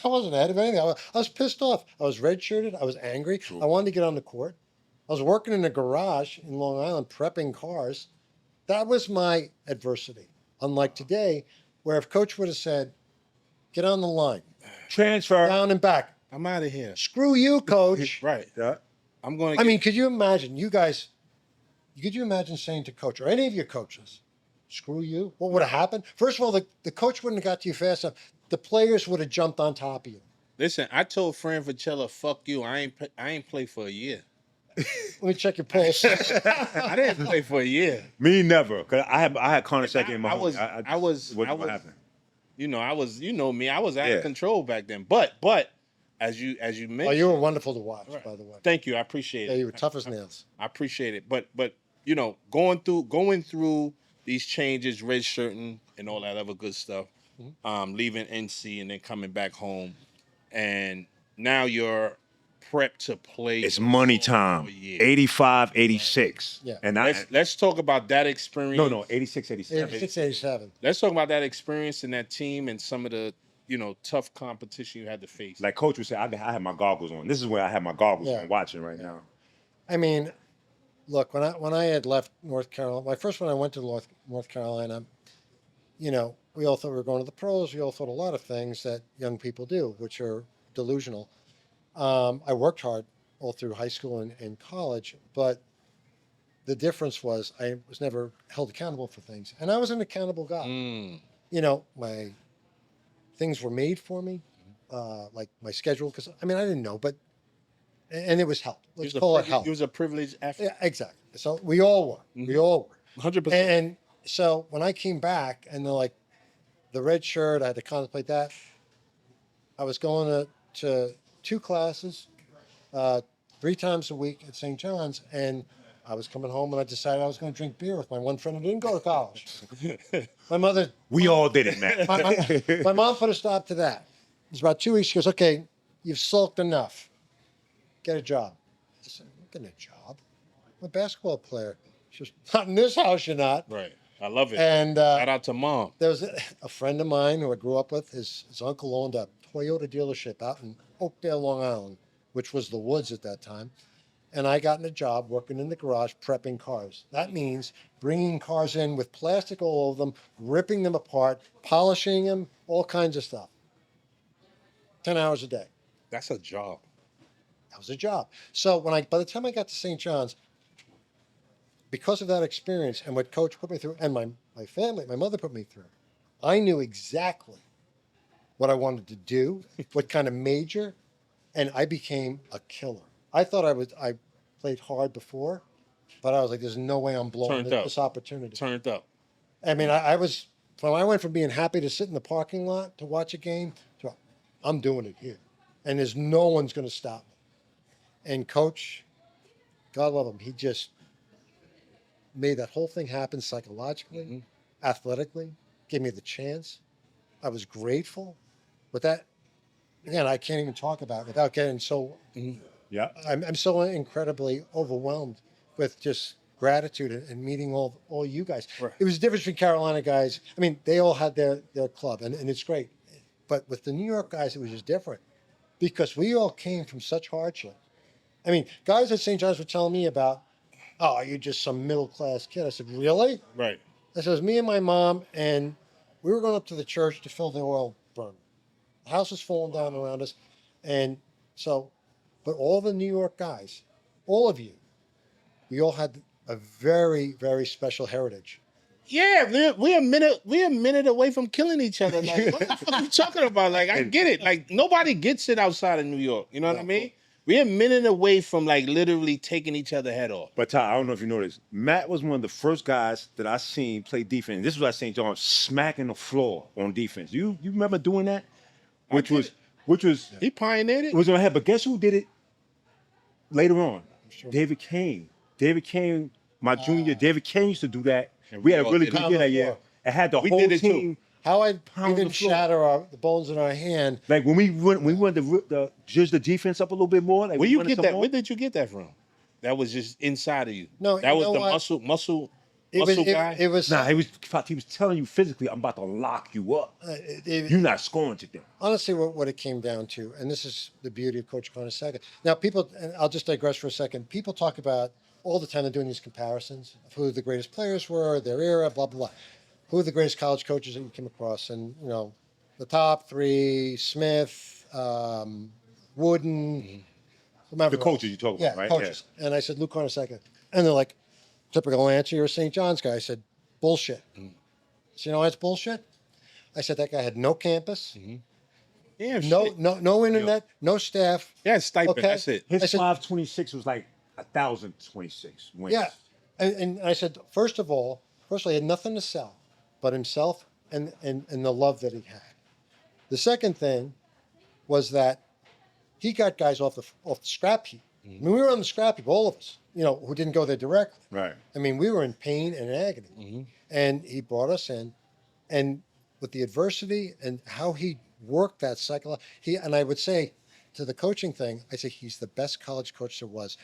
I wasn't ahead of anything. I was pissed off. I was red-shirted. I was angry. True. I wanted to get on the court. I was working in a garage in Long Island prepping cars. That was my adversity. Unlike today, where if coach would have said, get on the line. Transfer. Down and back. I'm out of here. Screw you, coach. Right. Yeah. I'm going to Could you imagine, you guys, could you imagine saying to coach or any of your coaches, screw you? What would have happened? First of all, the coach wouldn't have got to you fast enough. The players would have jumped on top of you. Listen, I told Fran Vicella, fuck you. I ain't play for a year. Let me check your pulse. I didn't play for a year. Me never. Cause I had Carnesecca in my I was what happened? I was me, I was out of control back then. But as you mentioned, Oh, you were wonderful to watch, by the way. Thank you. I appreciate it. Yeah, you were tough as nails. I appreciate it. But going through these changes, redshirting and all that other good stuff, leaving NC and then coming back home, and now you're prepped to play. It's money time. 85, 86. Yeah. And let's talk about that experience. No, 86, 87. 86, 87. Let's talk about that experience and that team and some of the tough competition you had to face. Like Coach would say, I had my goggles on. This is where I have my goggles Yeah. on watching right now. Look, when I had left North Carolina, when I went to North Carolina, we all thought we were going to the pros. We all thought a lot of things that young people do, which are delusional. I worked hard all through high school and college, but the difference was I was never held accountable for things. And I was an accountable guy. My things were made for me, like my schedule, because I didn't know, and it was help. Let's call it help. It was a privileged effort. Yeah, exactly. So we all were. Mm-hmm. We all were. 100%. And so when I came back and they're like, the red shirt, I had to contemplate that. I was going to 2 classes, 3 times a week at St. John's, and I was coming home and I decided I was going to drink beer with my one friend who didn't go to college. My mother. We all did it, man. My mom put a stop to that. It was about 2 weeks. She goes, okay, you've sulked enough. Get a job. I said, I'm not getting a job. I'm a basketball player. She goes, not in this house, you're not. Right. I love it. And shout out to Mom. there was a friend of mine who I grew up with. His uncle owned a Toyota dealership out in Oakdale, Long Island, which was the woods at that time. And I got in a job working in the garage prepping cars. That means bringing cars in with plastic all over them, ripping them apart, polishing them, all kinds of stuff. 10 hours a day. That's a job. That was a job. So by the time I got to St. John's, because of that experience and what Coach put me through, and my family, my mother put me through, I knew exactly what I wanted to do, what kind of major, and I became a killer. I thought I played hard before, but I was like, there's no way I'm blowing this opportunity. Turned up. I was So I went from being happy to sit in the parking lot to watch a game to I'm doing it here. And there's no one's going to stop me. And Coach, God love him, he just made that whole thing happen psychologically, athletically, gave me the chance. I was grateful. But that, again, I can't even talk about it without getting so, Yeah. I'm so incredibly overwhelmed with just gratitude and meeting all you guys. Right. It was the difference between Carolina guys. I mean, they all had their club, and it's great. But with the New York guys, it was just different because we all came from such hardship. I mean, guys at St. John's were telling me about, oh, you're just some middle-class kid. I said, really? Right. I said, it was me and my mom, and we were going up to the church to fill the oil burner. The house was falling down around us. And so, but all the New York guys, all of you, we all had a very, very special heritage. Yeah, we're a minute away from killing each other. Like, what the fuck are you talking about? Like, I get it. Like, nobody gets it outside of New York. You know what I mean? We're a minute away from like literally taking each other head off. But Ty, I don't know if you know this. Matt was one of the first guys that I seen play defense. This was at St. John's, smacking the floor on defense. You remember doing that? Which was He pioneered it. was in my head. But guess who did it later on? Sure. David Kane. David Kane, my junior year, David Kane used to do that. And We had a we all really did good it. year that year. It had the We whole did it too. team. How I Pound even the floor. shatter the bones in our hand. Like when we wanted to judge the defense up a little bit more. Like Where we you wanted get some that? more. Where did you get that from? That was just inside of you. No, that you was know the what? muscle It was, guy. it was Nah, he was telling you physically, I'm about to lock you up. You're not scoring today. honestly what it came down to, and this is the beauty of Coach Carnesecca. Now, people, and I'll just digress for a second. People talk about all the time they're doing these comparisons of who the greatest players were, their era, blah blah blah. Who are the greatest college coaches that you came across? And you know, the top three: Smith, Wooden. whomever The coaches else. you talk about, Yeah, right? coaches. And I said Lou Carnesecca, and they're like, typical answer. You're a St. John's guy. I said, bullshit. So you know why it's bullshit? I said that guy had no campus. Yeah, No, shit. no internet, no staff. Yeah, stipend. Okay. That's it. His I said- 526 was like 1,026 wins. Yeah, and I said, first of all, he had nothing to sell, but himself and the love that he had. The second thing was that he got guys off the scrap heap. I mean, we were on the scrap heap, all of us. You know, who didn't go there directly. Right. I mean, we were in pain and agony, and he brought us in, and with the adversity and how he worked that cycle, and I would say to the coaching thing, I say he's the best college coach there was.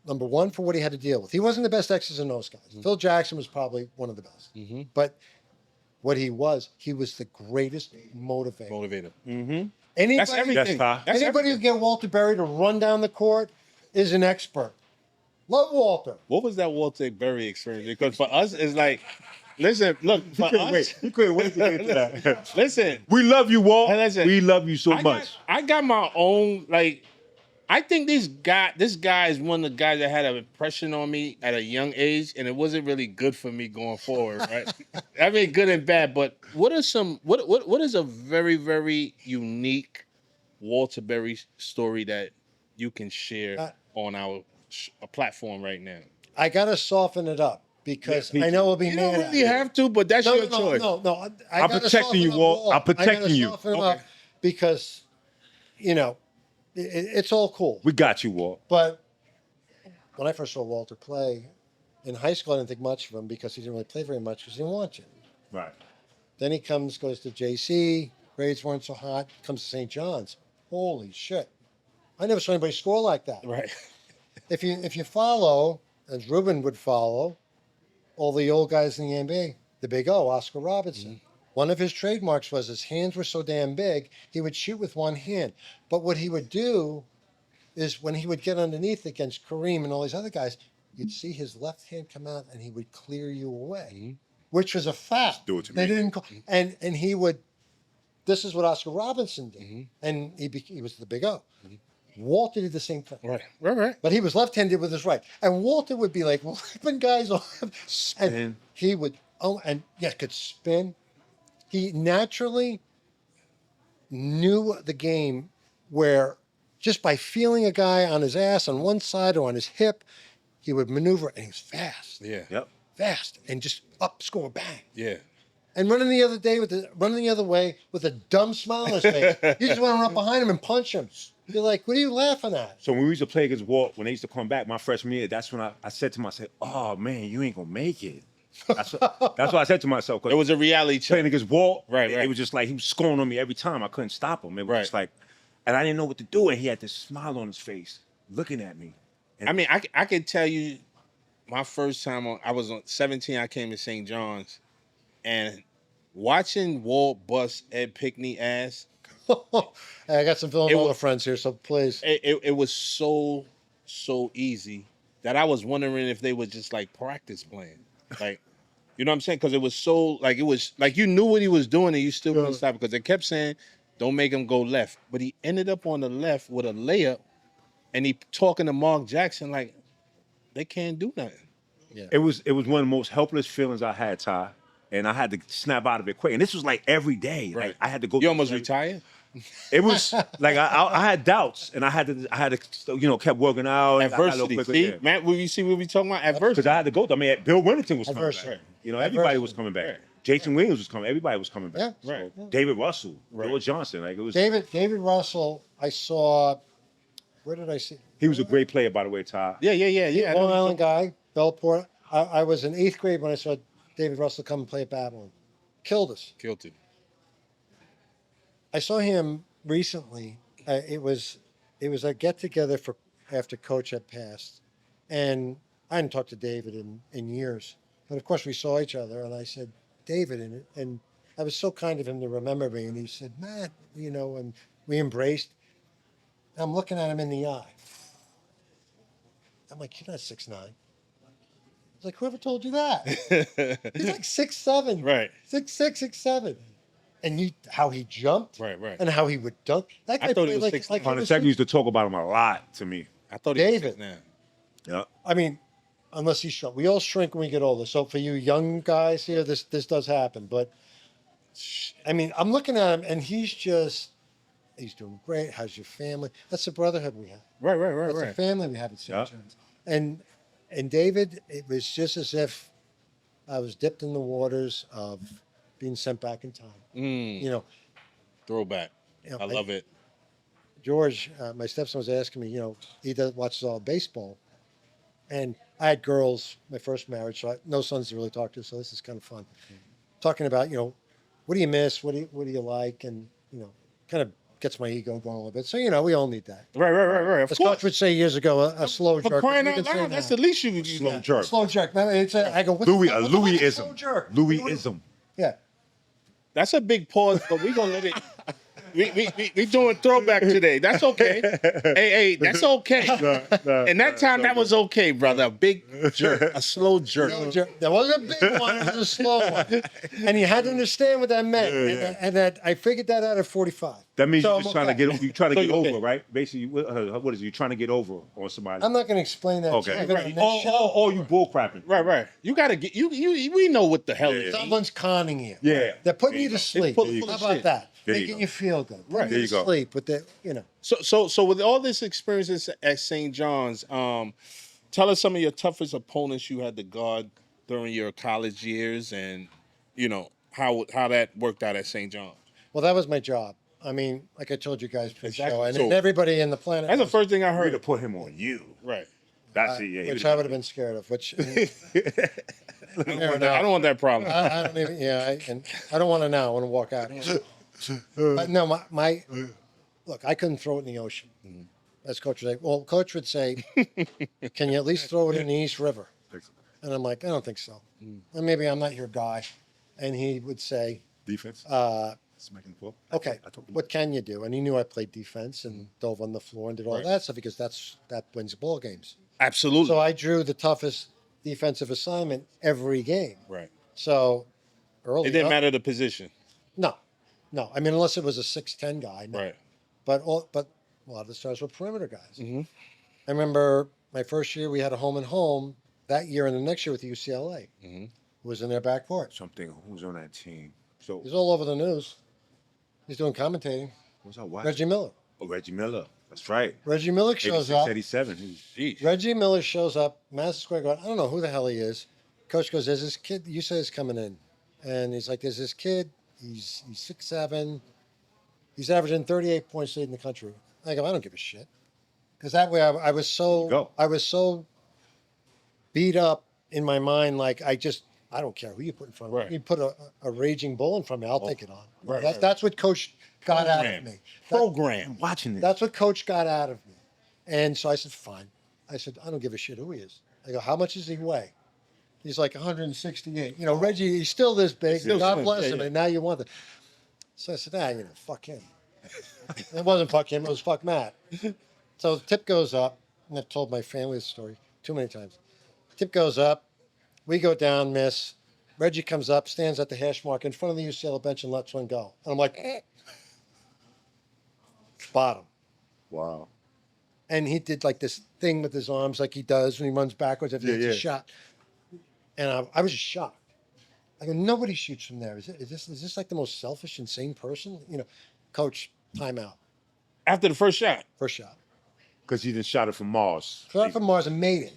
Number one, for what he had to deal with. He wasn't the best X's and O's guys. Phil Jackson was probably one of the best, but what he was the greatest motivator. Motivator. Anybody, That's everything. That's That's anybody who everything. get Walter Berry to run down the court is an expert. Love Walter. What was that Walter Berry experience? Because for us, it's like, listen, look, for us, You couldn't wait to get to that. listen, We love you, Walt. Hey, listen, We love you so I much. got my own, like, I think this guy is one of the guys that had an impression on me at a young age, and it wasn't really good for me going forward, right? I mean, good and bad, but what is a very, very unique Walter Berry story that you can share on our platform right now? I gotta soften it up because Yeah, I know we'll be You mad don't at really me. have to, but that's your choice. No. I'm gotta protecting soften you, up Walt. I'm I gotta protecting you. soften him Okay. up because, you know, it's all cool. We got you, Walt. But when I first saw Walter play in high school, I didn't think much of him because he didn't really play very much because he didn't want you. Right. Then he goes to JC. Grades weren't so hot. Comes to St. John's. Holy shit! I never saw anybody score like that. Right. If you follow, as Ruben would follow, all the old guys in the NBA, the Big O, Oscar Robertson. One of his trademarks was his hands were so damn big, he would shoot with one hand. But what he would do is when he would get underneath against Kareem and all these other guys, you'd see his left hand come out and he would clear you away, which was a fact. Do it to They me. didn't call, and he would. This is what Oscar Robertson did, and he was the Big O. Walter did the same thing. Right. But he was left-handed with his right. And Walter would be like flipping guys off. Spin. And he would, could spin. He naturally knew the game where just by feeling a guy on his ass on one side or on his hip, he would maneuver and he was fast. Yeah. Yep. Fast. And just up, score, bang. Yeah. and running the other way with a dumb smile on his face. You just want to run behind him and punch him. You're like, what are you laughing at? So when we used to play against Walt, when they used to come back my freshman year, that's when I said to myself, oh man, you ain't gonna make it. That's what I said to myself. It was a reality check. Playing against Walt, Right. It was just like he was scoring on me every time. I couldn't stop him. It was just like, and I didn't know what to do. And he had this smile on his face, looking at me. And I mean, I can tell you, my first time I was on 17. I came to St. John's, and watching Walt bust Ed Pickney ass. Hey, I got some Villanova friends here, so please. It was so easy that I was wondering if they were just like practice playing, like, you know what I'm saying? Because it was you knew what he was doing and you still couldn't stop it because they kept saying, "Don't make him go left," but he ended up on the left with a layup, and he talking to Mark Jackson like they can't do nothing. Yeah. it was one of the most helpless feelings I had, Ty. And I had to snap out of it quick. And this was like every day. Right. Like I had to go. You almost retired. It was like I had doubts, and I had to kept working out. And Adversity. See, Matt, will you see what we talking about? Adversity. Because I had to go. I mean, Bill Winnington was coming Adversity. back. Everybody was coming back. Right. Jason Williams was coming. Everybody was coming back. Yeah. Right. So, David Russell, Bill Johnson. Like it was. David Russell, I saw. Where did I see? He was a great player, by the way, Ty. Yeah. Long Island guy, Bellport. I was in 8th grade when I saw David Russell come and play at Babylon. Killed us. Killed it. I saw him recently. It was a get together for after Coach had passed, and I hadn't talked to David in years. But of course, we saw each other, and I said, David, and I was so kind of him to remember me, and he said, Matt, and we embraced. I'm looking at him in the eye. I'm like, you're not 6'9". I was like, whoever told you that? He's like 6'7". Right. 6'6", 6'7". And how he jumped. Right. And how he would dunk. That guy I thought he played was like 6'9". Carnesecca used to talk about him a lot to me. I thought he was David. 6'9". Yeah. I mean, unless he's shrunk. We all shrink when we get older. So for you young guys here, this does happen. But I mean, I'm looking at him and he's doing great. How's your family? That's the brotherhood we have. Right. That's the family we have at St. Yeah. John's. And David, it was just as if I was dipped in the waters of being sent back in time. Throwback. I love it. George, my stepson was asking me, he watches all baseball. And I had girls, my first marriage, so no sons to really talk to, so this is kind of fun. Talking about, what do you miss? What do you like? And, kind of gets my ego going a little bit. So, we all need that. Right. Of As course. Coach would say years ago, a slow jerk. For crying You out can say loud, that's now. the least you Slow know. jerk. Slow jerk. I go, Louisism. slow jerk? Louisism. Yeah. That's a big pause, but we're gonna let it. We doing throwback today. That's okay. Hey, that's okay. And that time that was okay, brother. A big jerk, a slow jerk. Slow jerk. There wasn't a big one, it was a slow one. And you had to understand what that meant. And that I figured that out at 45. That means So you're I'm just trying to okay. get you trying to So get you're over, okay. right? Basically, what is it? You're trying to get over on somebody. I'm not going to explain that. Okay. Even on this show. Oh, you bull crapping. Right. You gotta get you. We know what the hell it is. Someone's conning you. Yeah. They're putting you to sleep. full How of about shit. that? There you Making go. you feel good. Right. Putting you There you to go. sleep with the, So with all this experiences at St. John's, tell us some of your toughest opponents you had to guard during your college years, and how that worked out at St. John's. Well, that was my job. I mean, like I told you guys for the Exactly. show, and So- everybody in the planet. That's the first thing I We're heard. to put him on you. Right. That's it. Yeah. which I would have been scared of. Which I don't want that problem. I don't even. Yeah, and I don't want to now. I want to walk out. But no, my look. I couldn't throw it in the ocean. As coach would say, well, coach would say, "Can you at least throw it in the East River?" And I'm like, I don't think so. And maybe I'm not your guy. And he would say, Defense. Smacking the ball. okay, I told him. what can you do? And he knew I played defense and dove on the floor and did all Right. that stuff because that wins ball games. Absolutely. So I drew the toughest defensive assignment every game. Right. So early, It didn't on- matter the position. No. I mean, unless it was a 6'10" guy. No. Right. But a lot of the stars were perimeter guys. Mhm. I remember my first year we had a home and home. That year and the next year with UCLA, Mhm. who was in their backcourt. Something. Who's on that team? So He's all over the news. He's doing commentating. what's up? Watch. Reggie Miller. Oh, Reggie Miller. That's right. Reggie Miller shows 86, up. 87. He's Jeez. Reggie Miller shows up. Madison Square Garden. I don't know who the hell he is. Coach goes, "There's this kid you say is coming in." And he's like, there's this kid. He's 6'7". He's averaging 38 points in the country. I go, I don't give a shit, because that way I was so beat up in my mind. Like I don't care who you put in front of me. Right. You put a raging bull in front of me, I'll take it on. Right. That's what Coach got out of me. Program. Watching it. That's what Coach got out of me. And so I said, fine. I said, I don't give a shit who he is. I go, how much does he weigh? He's like 168. You know, Reggie, he's still this big. Still God slim. bless Yeah, him. yeah. And now you want it. So I said, fuck him. It wasn't fuck him. It was fuck Matt. So the tip goes up. And I've told my family this story too many times. Tip goes up. We go down, miss. Reggie comes up, stands at the hash mark in front of the UCLA bench and lets one go. And I'm like, bottom. Wow. And he did like this thing with his arms like he does when he runs backwards after he hits a shot. And I was just shocked. I go, nobody shoots from there. Is this like the most selfish, insane person? You know, Coach, timeout. After the first shot. First shot. Because he didn't shot it from Mars. Shot from Mars and made it.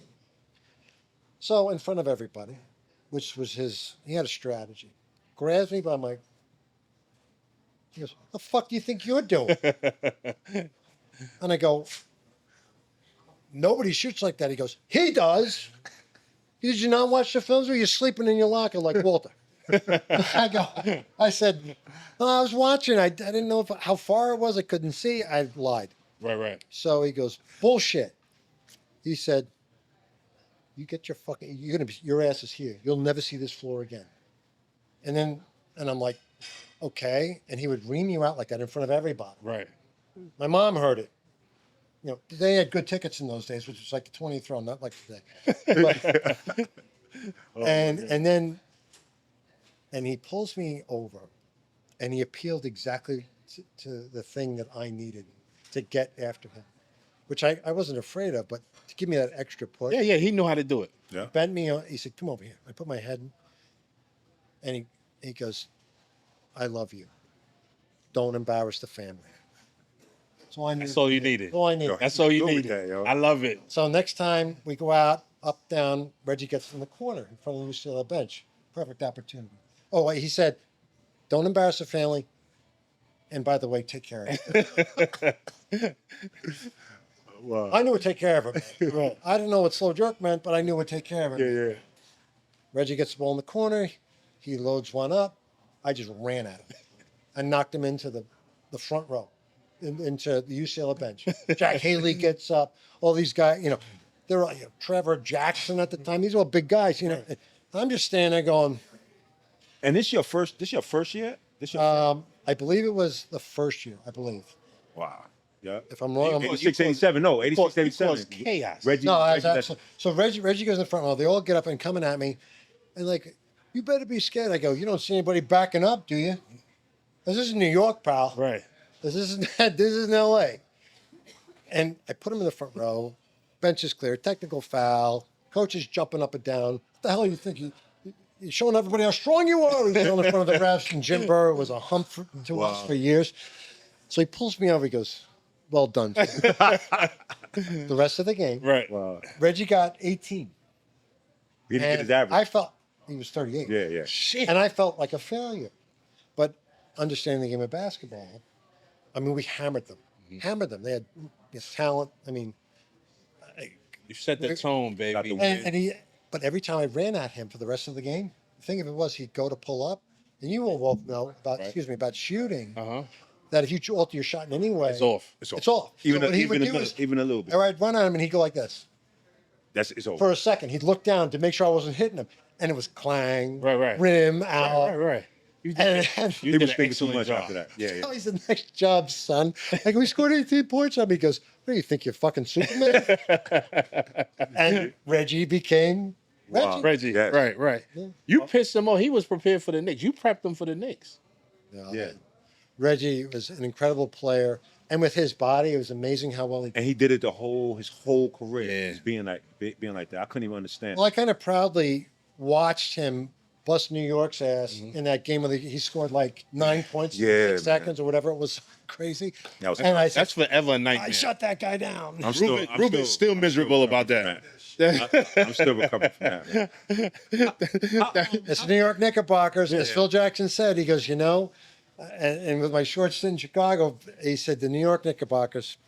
So in front of everybody, which was he had a strategy. Grabs me by my, he goes, the fuck do you think you're doing? And I go, nobody shoots like that. He goes, he does. Did you not watch the films? Or were you sleeping in your locker like Walter? I said, no, I was watching. I didn't know how far it was. I couldn't see. I lied. Right. So he goes, bullshit. He said, your ass is here. You'll never see this floor again. And I'm like, okay. And he would ream you out like that in front of everybody. Right. My mom heard it. You know, they had good tickets in those days, which was like the 20th row, not like today. But, and he pulls me over, and he appealed exactly to the thing that I needed to get after him, which I wasn't afraid of, but to give me that extra push. Yeah, he knew how to do it. Yeah. He bent me. He said, "Come over here." I put my head in, and he goes, "I love you. Don't embarrass the family." So I knew. That's all you needed. All I needed. That's all you Go with needed. that, yo. I love it. So next time we go out, up, down, Reggie gets in the corner in front of the UCLA bench. Perfect opportunity. Oh, wait, he said, don't embarrass the family. And by the way, take care of it. Wow. I knew it would take care of it. Right. I didn't know what slow jerk meant, but I knew it would take care of it. Yeah. Reggie gets the ball in the corner. He loads one up. I just ran at him. I knocked him into the front row, into the UCLA bench. Jack Haley gets up. All these guys, you know, they're all, Trevor Jackson at the time. These are all big guys, you know. I'm just standing there going. And this your first year? I believe it was the first year. I believe. Wow. Yeah. If I'm wrong, 86, 87. No, 86, 87. caused chaos. Reggie. no, Reggie, that's so Reggie goes in the front row. They all get up and coming at me, and like, you better be scared. I go, you don't see anybody backing up, do you? This is New York, pal. Right. This is L.A. And I put him in the front row. Bench is clear. Technical foul. Coach is jumping up and down. What the hell do you think? You're showing everybody how strong you are. He's on in front of the refs. And Jim Burr was a hump to us for years. So he pulls me over. He goes, well done. The rest of the game. Right. Wow. Reggie got 18. He didn't get And his average. I felt he was 38. Yeah. Shit. And I felt like a failure. But understanding the game of basketball, I mean, we hammered them. Hammered them. They had talent. I mean, You set the tone, baby. but every time I ran at him for the rest of the game, the thing of it was he'd go to pull up, and you will both know about shooting. That if you alter your shot in any way, It's off. It's off. It's off. Even So what he a would do little, is, even a little bit. or I'd run at him and he'd go like this It's over. for a second. He'd look down to make sure I wasn't hitting him, and it was clang, Right. rim out. Right. You And, You He did was an thinking too excellent much job. after that. Yeah. oh, he's the next job, son. Like, we scored 18 points on me. He goes, what do you think, you're fucking Superman? And Reggie became Reggie. Wow. Reggie. Yes. Right. You pissed him off. He was prepared for the Knicks. You prepped him for the Knicks. Yeah. Reggie was an incredible player. And with his body, it was amazing how well he And he did it his whole career. Yeah. Just being like that. I couldn't even understand. Well, I kind of proudly watched him bust New York's ass in that game where he scored like 9 points in Yeah, 6 seconds or whatever. It was crazy. That was And I said, That's forever a nightmare. I shut that guy down. Ruben's still miserable about that. I'm still recovering from that. It's the New York Knickerbockers. As Phil Jackson said, he goes, you know, and with my short stint in Chicago, he said the New York Knickerbockers,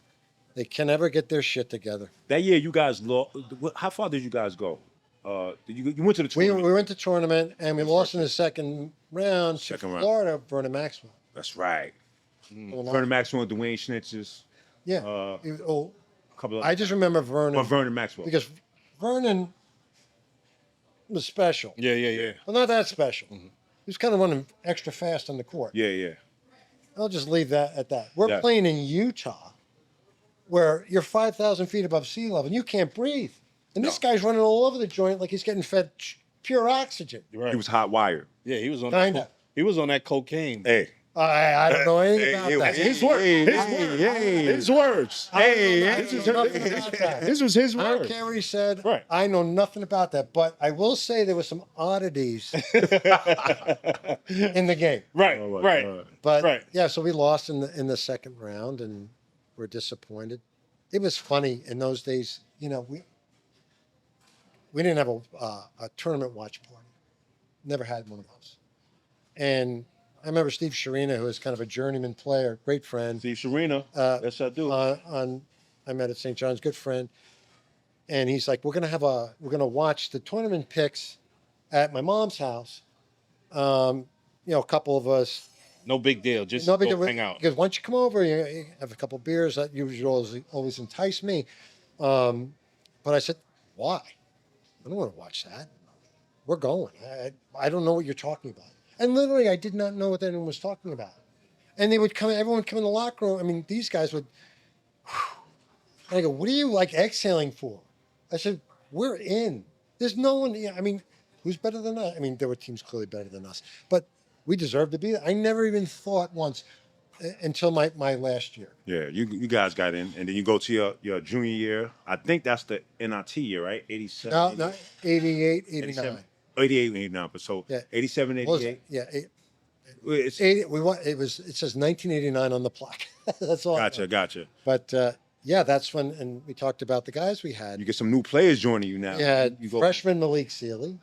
they can never get their shit together. That year, you guys lost. How far did you guys go? You went to the We tournament. went to tournament and we lost in the second round to Second round. Florida, Vernon Maxwell. That's right. Well, Vernon Maxwell, Dwayne Schnitzes, Yeah. a couple of. I just remember Vernon. But Vernon Maxwell. Because Vernon was special. Yeah. Well, not that special. He was kind of running extra fast on the court. Yeah. I'll just leave that at that. We're Yeah. playing in Utah, where you're 5,000 feet above sea level and you can't breathe. And this guy's running all over the joint like he's getting fed pure oxygen. Right. He was hot wired. Yeah, he was on Kinda. He was on that cocaine. Hey. I don't know anything about that. His words. His words. This was his I don't words. care what he said. Right. I know nothing about that. But I will say there were some oddities in the game. Right. Oh, Right. God. But Right. yeah, so we lost in the second round and we're disappointed. It was funny in those days. You know, we didn't have a tournament watch party. Never had one of those. And I remember Steve Sharina, who was kind of a journeyman player, great friend. Steve Sharina. Yes, I do. I met at St. John's, good friend. And he's like, we're gonna watch the tournament picks at my mom's house. You know, a couple of us. No big deal. Just No big go deal. hang out. Because once you come over, you have a couple of beers. That usually always entice me. But I said, why? I don't want to watch that. We're going. I don't know what you're talking about. And literally, I did not know what anyone was talking about. And they would come, everyone would come in the locker room. I mean, these guys would, and I go, what are you like exhaling for? I said, we're in. There's no one, I mean, who's better than us? I mean, there were teams clearly better than us, but we deserve to be there. I never even thought once until my last year. Yeah, you guys got in, and then you go to your junior year. I think that's the NIT year, right? 87. No, 88, 89. 88, 89. But so Yeah. 87, What was 88. it? Yeah, It's, 80, it says 1989 on the plaque. That's all. I know. gotcha. But yeah, that's when, and we talked about the guys we had. You get some new players joining you now. You had You go, freshman Malik Sealy,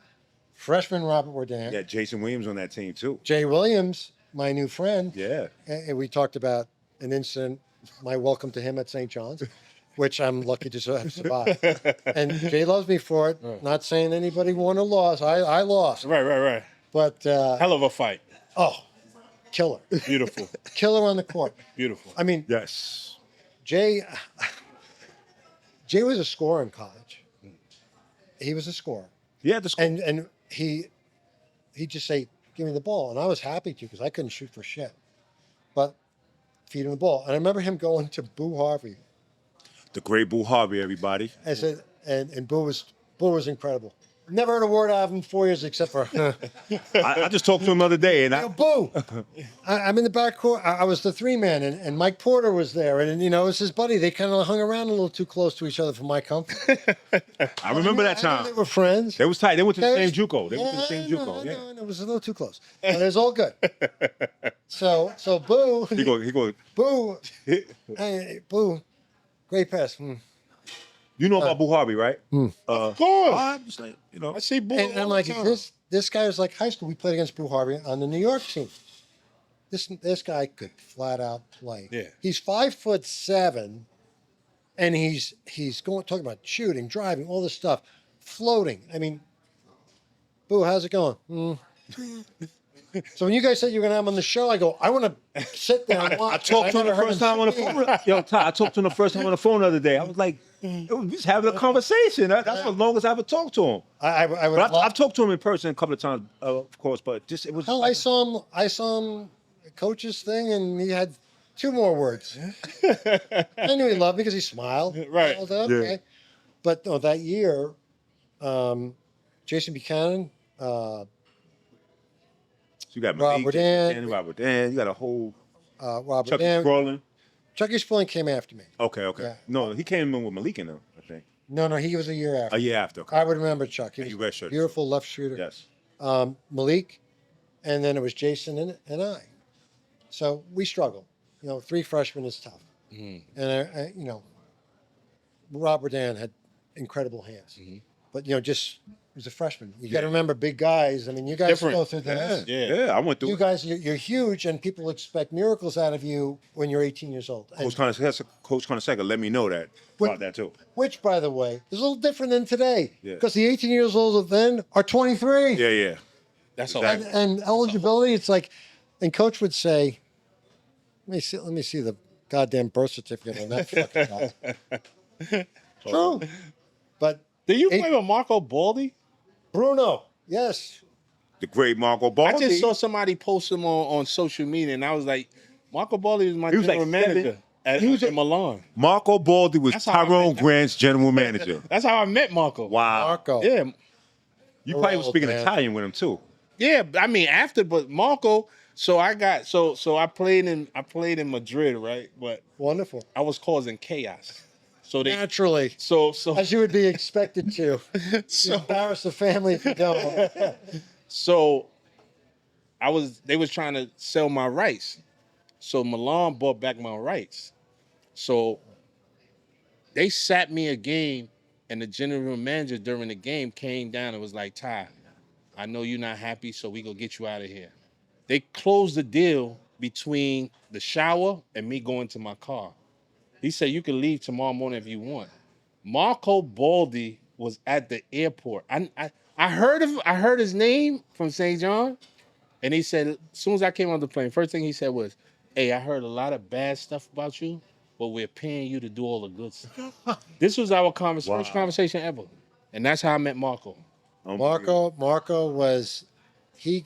freshman Robert Wardan, Yeah, Jason Williams on that team too. Jay Williams, my new friend. Yeah. And we talked about an incident, my welcome to him at St. John's, which I'm lucky to have survived. And Jay loves me for it. Not saying anybody won or lost. I lost. Right. But, Hell of a fight. oh, killer. Beautiful. Killer on the court. Beautiful. I mean, Yes. Jay was a scorer in college. He was a scorer. Yeah, the school. And he'd just say, give me the ball. And I was happy to because I couldn't shoot for shit. But feed him the ball. And I remember him going to Boo Harvey. The great Boo Harvey, everybody. I said, and Boo was incredible. Never heard a word out of him 4 years except for, I just talked to him the other day, and Yo, Boo. I'm in the back court. I was the 3-man, and Mike Porter was there. And, you know, it was his buddy. They kind of hung around a little too close to each other for my comfort. I remember that I knew time. they were friends. They was tight. They went to the They- same JUCO. They went to the Yeah, same I know, JUCO. I Yeah. know, it was a little too close. But it was all good. So Boo, He go. Boo, hey, Boo, great pass. You know about Boo Harvey, right? Of course. I'm just like, you know. I see Boo. And I'm all like, the time. this guy was like high school. We played against Boo Harvey on the New York team. This guy could flat out play. Yeah. He's 5'7", and he's talking about shooting, driving, all this stuff, floating. I mean, Boo, how's it going? So when you guys said you were gonna have him on the show, I go, I want to sit there and watch. I talked to him the never heard first time on the speak. phone. Yo, Ty, I talked to him the first time on the phone the other day. I was like, we was just having a conversation. That's the longest I ever talked to him. I would. But love- I've talked to him in person a couple of times, of course. But just it was. Hell, I saw him at coach's thing, and he had 2 more words. I knew he loved me because he smiled. Right. I was like, okay. But no, that year, Jason Buchanan, You got Robert Dan. Robert Dan. You got a whole Robert Chucky Dan. Sprawling. Chucky Spilling came after me. Okay. Yeah. No, he came in with Malik in them, I think. No, he was a year after. A year after. Okay. I would remember Chuck. He was You redshirted. beautiful left shooter. Yes. Malik, and then it was Jason and I. So we struggled. 3 freshmen is tough. And, Robert Dan had incredible hands. But, just he was a freshman. You got to remember big guys. I mean, you guys Different. go through this. Yeah, I went through You it. guys, you're huge, and people expect miracles out of you when you're 18 years old. And, Coach Carnesecca let me know that about that too. which, by the way, is a little different than today. Yeah. Because the 18 years old of then are 23. Yeah. That's Exactly. And eligibility, it's like, and coach would say, let me see the goddamn birth certificate on that fucking guy. True. But Did you play with Marco Baldi? Bruno, yes. The great Marco Baldi. I just saw somebody post him on social media, and I was like, Marco Baldi was my He was general like manager at Milan. Marco Baldi was That's how I Tyrone met- Grant's general manager. That's how I met Marco. Wow. Marco. Yeah, You probably was speaking man. Italian with him too. yeah. I mean, after, but Marco. So I got so I played in Madrid, right? But Wonderful. I was causing chaos. So they Naturally. so As you would be expected to. You embarrass the family if you don't. So they was trying to sell my rights. So Milan bought back my rights. So they sat me a game, and the general manager during the game came down and was like, Ty, I know you're not happy, so we gonna get you out of here. They closed the deal between the shower and me going to my car. He said, you can leave tomorrow morning if you want. Marco Baldi was at the airport. I heard his name from St. John, and he said, as soon as I came on the plane, first thing he said was, hey, I heard a lot of bad stuff about you, but we're paying you to do all the good stuff. This was our first conversation ever. And that's how I met Marco. Marco was, he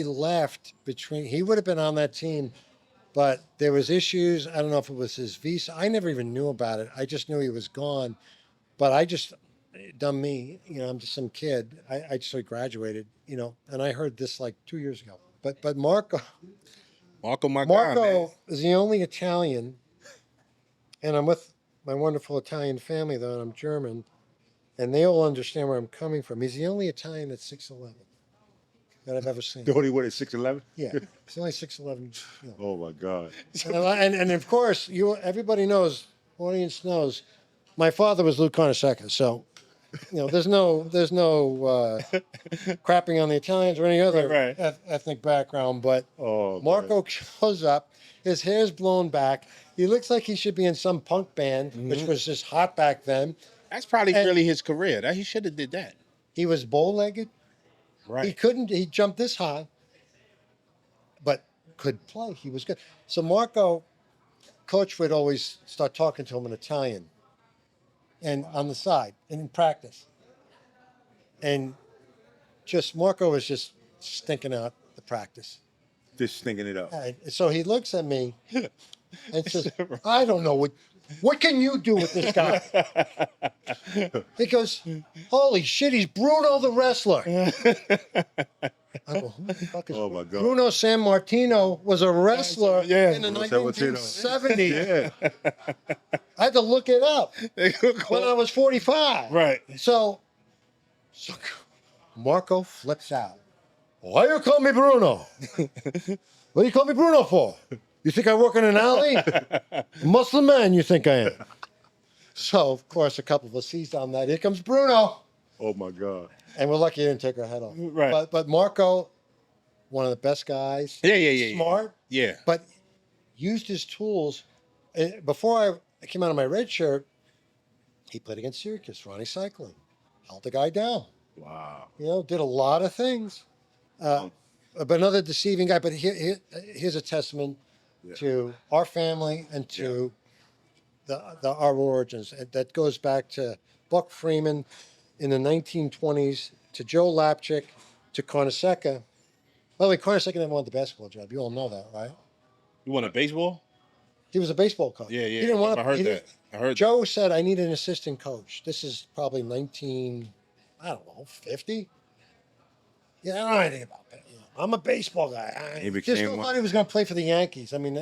left he would have been on that team, but there was issues. I don't know if it was his visa. I never even knew about it. I just knew he was gone. But I just, dumb me, I'm just some kid. I just graduated, and I heard this like 2 years ago. But Marco My guy, man. is the only Italian, and I'm with my wonderful Italian family, though, and I'm German, and they all understand where I'm coming from. He's the only Italian that's 6'11" that I've ever seen. The only one at 6'11"? Yeah, he's only 6'11". Oh my God. And of course, everybody knows, audience knows, my father was Lou Carnesecca, so there's no crapping on the Italians or any other Right. ethnic background. But Oh, Marco shows up, his hair's blown back. He looks like he should be in some punk band, which was just hot back then. That's probably really his career. He should have did that. He was bow-legged. Right. He jumped this high, but could play. He was good. So Marco, coach would always start talking to him in Italian and on the side and in practice. And Marco was just stinking out the practice. Just thinking it up. And so he looks at me and says, I don't know what can you do with this guy? He goes, holy shit, he's Bruno the wrestler. I go, who the fuck is Oh my God. Bruno San Martino was a wrestler in the Bruno San Martino. 1970s. Yeah. I had to look it up when I was 45. Right. So Marco flips out. Why you call me Bruno? What do you call me Bruno for? You think I work in an alley? Muslim man, you think I am? So, of course, a couple of us seized on that. Here comes Bruno. Oh my God. And we're lucky he didn't take our head off. Right. But Marco, one of the best guys. Yeah. Smart. Yeah. But used his tools. Before I came out of my red shirt, he played against Syracuse, Ronnie Cycling. Held the guy down. Wow. Did a lot of things. But another deceiving guy. But here's a testament to our family and to our origins. That goes back to Buck Freeman in the 1920s, to Joe Lapchick, to Carnesecca. By the way, Carnesecca never won the basketball job. You all know that, right? You want a baseball? He was a baseball coach. Yeah. He didn't want to. I heard that. Joe said, I need an assistant coach. This is probably 50? Yeah, I don't know anything about that. I'm a baseball guy. He Just became thought he was going to play for the Yankees. I mean,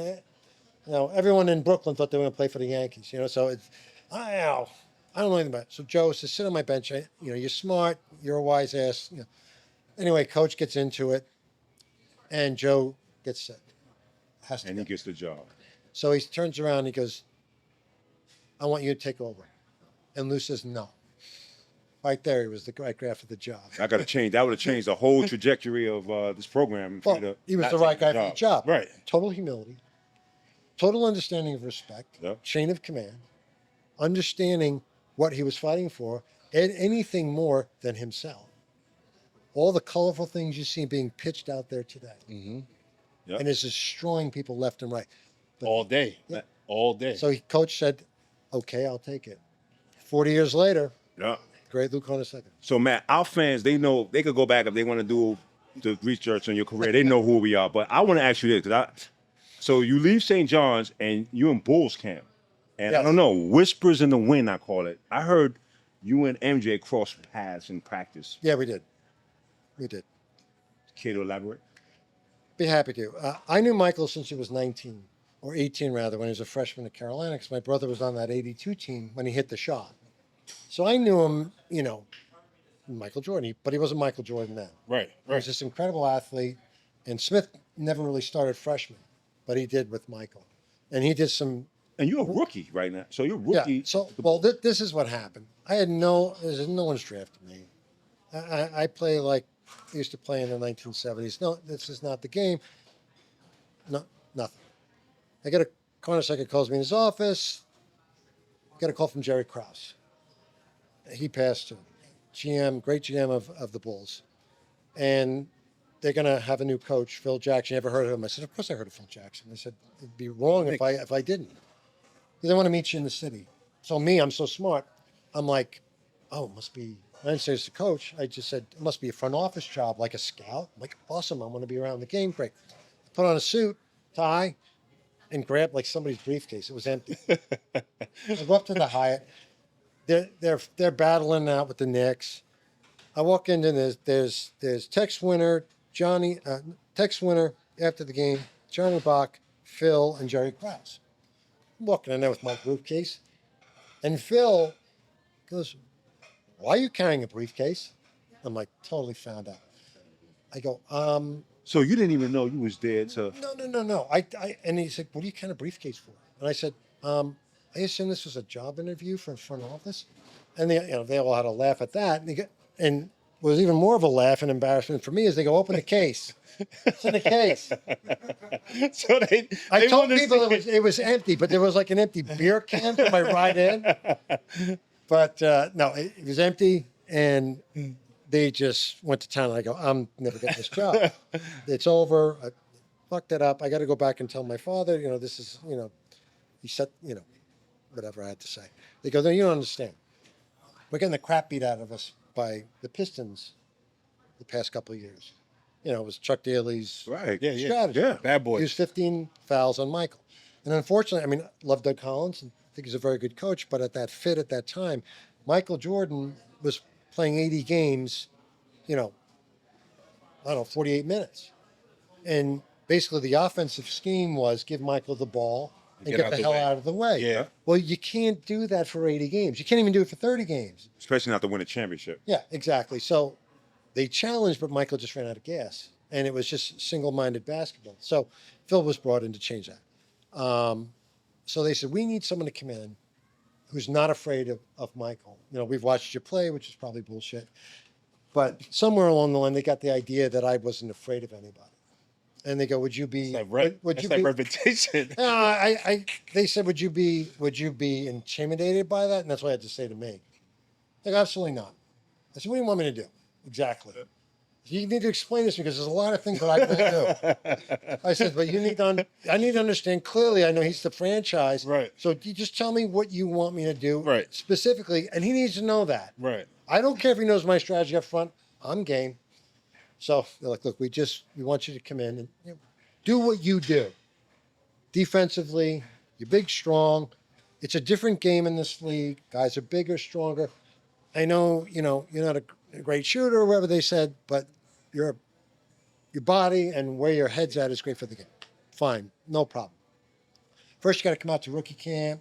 everyone in Brooklyn thought they were going to play for the Yankees. So I don't know anything about it. So Joe says, sit on my bench. You're smart. You're a wise ass. Anyway, coach gets into it, and Joe gets sick. Has to And he go. gets the job. So he turns around and he goes, I want you to take over. And Lou says, no. Right there, he was the right guy for the job. I got to change. That would have changed the whole trajectory of this program. Well, he was the right guy for the job. Right. Total humility, total understanding of respect, Yep. chain of command, understanding what he was fighting for, and anything more than himself. All the colorful things you see being pitched out there today. Mm-hmm. Yep. And it's destroying people left and right. But, All day. Yeah. All day. So coach said, okay, I'll take it. 40 years later, Yeah. great Lou Carnesecca. So Matt, our fans, they know they could go back if they want to do the research on your career. They know who we are. But I want to ask you this, so you leave St. John's and you in Bulls camp, and I Yes. don't know, whispers in the wind, I call it. I heard you and MJ cross paths in practice. Yeah, we did. We did. Care to elaborate? Be happy to. I knew Michael since he was 19, or 18 rather, when he was a freshman at Carolina, because my brother was on that 82 team when he hit the shot. So I knew him, Michael Jordan, but he wasn't Michael Jordan then. right. He was Right. this incredible athlete, and Smith never really started freshman, but he did with Michael. And he did some, And you're a rookie right now. So you're a yeah. rookie. So, this is what happened. No one's drafted me. I play like I used to play in the 1970s. No, this is not the game. No, nothing. I get a Carnesecca calls me in his office. Got a call from Jerry Krause. He passed to GM, great GM of the Bulls. And they're going to have a new coach, Phil Jackson. You ever heard of him? I said, of course I heard of Phil Jackson. They said, it'd be wrong if I didn't. They want to meet you in the city. So I'm so smart. I'm like, oh, it must be. I didn't say it's the coach. I just said, it must be a front office job, like a scout. I'm like, awesome. I'm going to be around the game. Great. Put on a suit, tie, and grab like somebody's briefcase. It was empty. I go up to the Hyatt. They're battling out with the Knicks. I walk in and there's Tex Winter, Tex Winter after the game, Johnny Bach, Phil, and Jerry Krause. I'm walking in there with my briefcase, and Phil goes, "Why are you carrying a briefcase?" I'm like, totally found out. I go, So you didn't even know you was there to. No. And he said, what do you carry a briefcase for? And I said, I assume this was a job interview for front office. And they all had a laugh at that. And what was even more of a laugh and embarrassment for me is they go, open the case. It's in the case. So I told wanted to people see- it was empty, but there was like an empty beer can for my ride in. But no, it was empty, and they just went to town. And I go, I'm never getting this job. It's over. I fucked it up. I got to go back and tell my father. This is he said whatever I had to say. They go, no, you don't understand. We're getting the crap beat out of us by the Pistons the past couple of years. It was Chuck Daly's Right. Yeah, yeah. strategy. Yeah. Bad He boys. was 15 fouls on Michael. And unfortunately, I love Doug Collins and I think he's a very good coach, but at that time, Michael Jordan was playing 80 games, 48 minutes. And basically the offensive scheme was give Michael the ball and Get get out the the hell way. out of the way. Yeah. Well, you can't do that for 80 games. You can't even do it for 30 games. Especially not to win a championship. Yeah, exactly. So they challenged, but Michael just ran out of gas. And it was just single-minded basketball. So Phil was brought in to change that. So they said, we need someone to come in who's not afraid of Michael. We've watched you play, which is probably bullshit. But somewhere along the line, they got the idea that I wasn't afraid of anybody. And they go, would you be... would you That's be... that reputation. They said, would you be intimidated by that? And that's what I had to say to me. They go, absolutely not. I said, what do you want me to do? Exactly. You need to explain this because there's a lot of things that I can't do. I said, but I need to understand clearly. I know he's the franchise. Right. So you just tell me what you want me to do Right. specifically. And he needs to know that. Right. I don't care if he knows my strategy up front. I'm game. So they're like, look, we want you to come in and do what you do. Defensively, you're big, strong. It's a different game in this league. Guys are bigger, stronger. I know, you're not a great shooter or whatever they said, but your body and where your head's at is great for the game. Fine, no problem. First, you got to come out to rookie camp,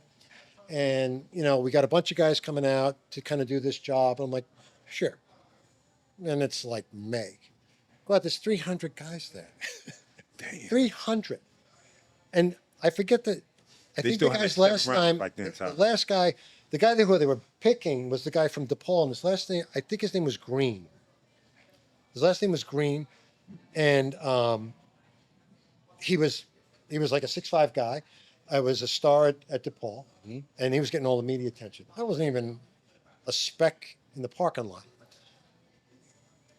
and we got a bunch of guys coming out to kind of do this job. I'm like, sure. And it's like May. Go out, there's 300 guys there. Damn. 300. And I forget that. I They think still the had guy's that last second round time, back then, the Tom. last guy, the guy who they were picking was the guy from DePaul, and his last name, I think his name was Green. His last name was Green, and he was like a 6'5" guy. I was a star at DePaul, and he was getting all the media attention. I wasn't even a speck in the parking lot.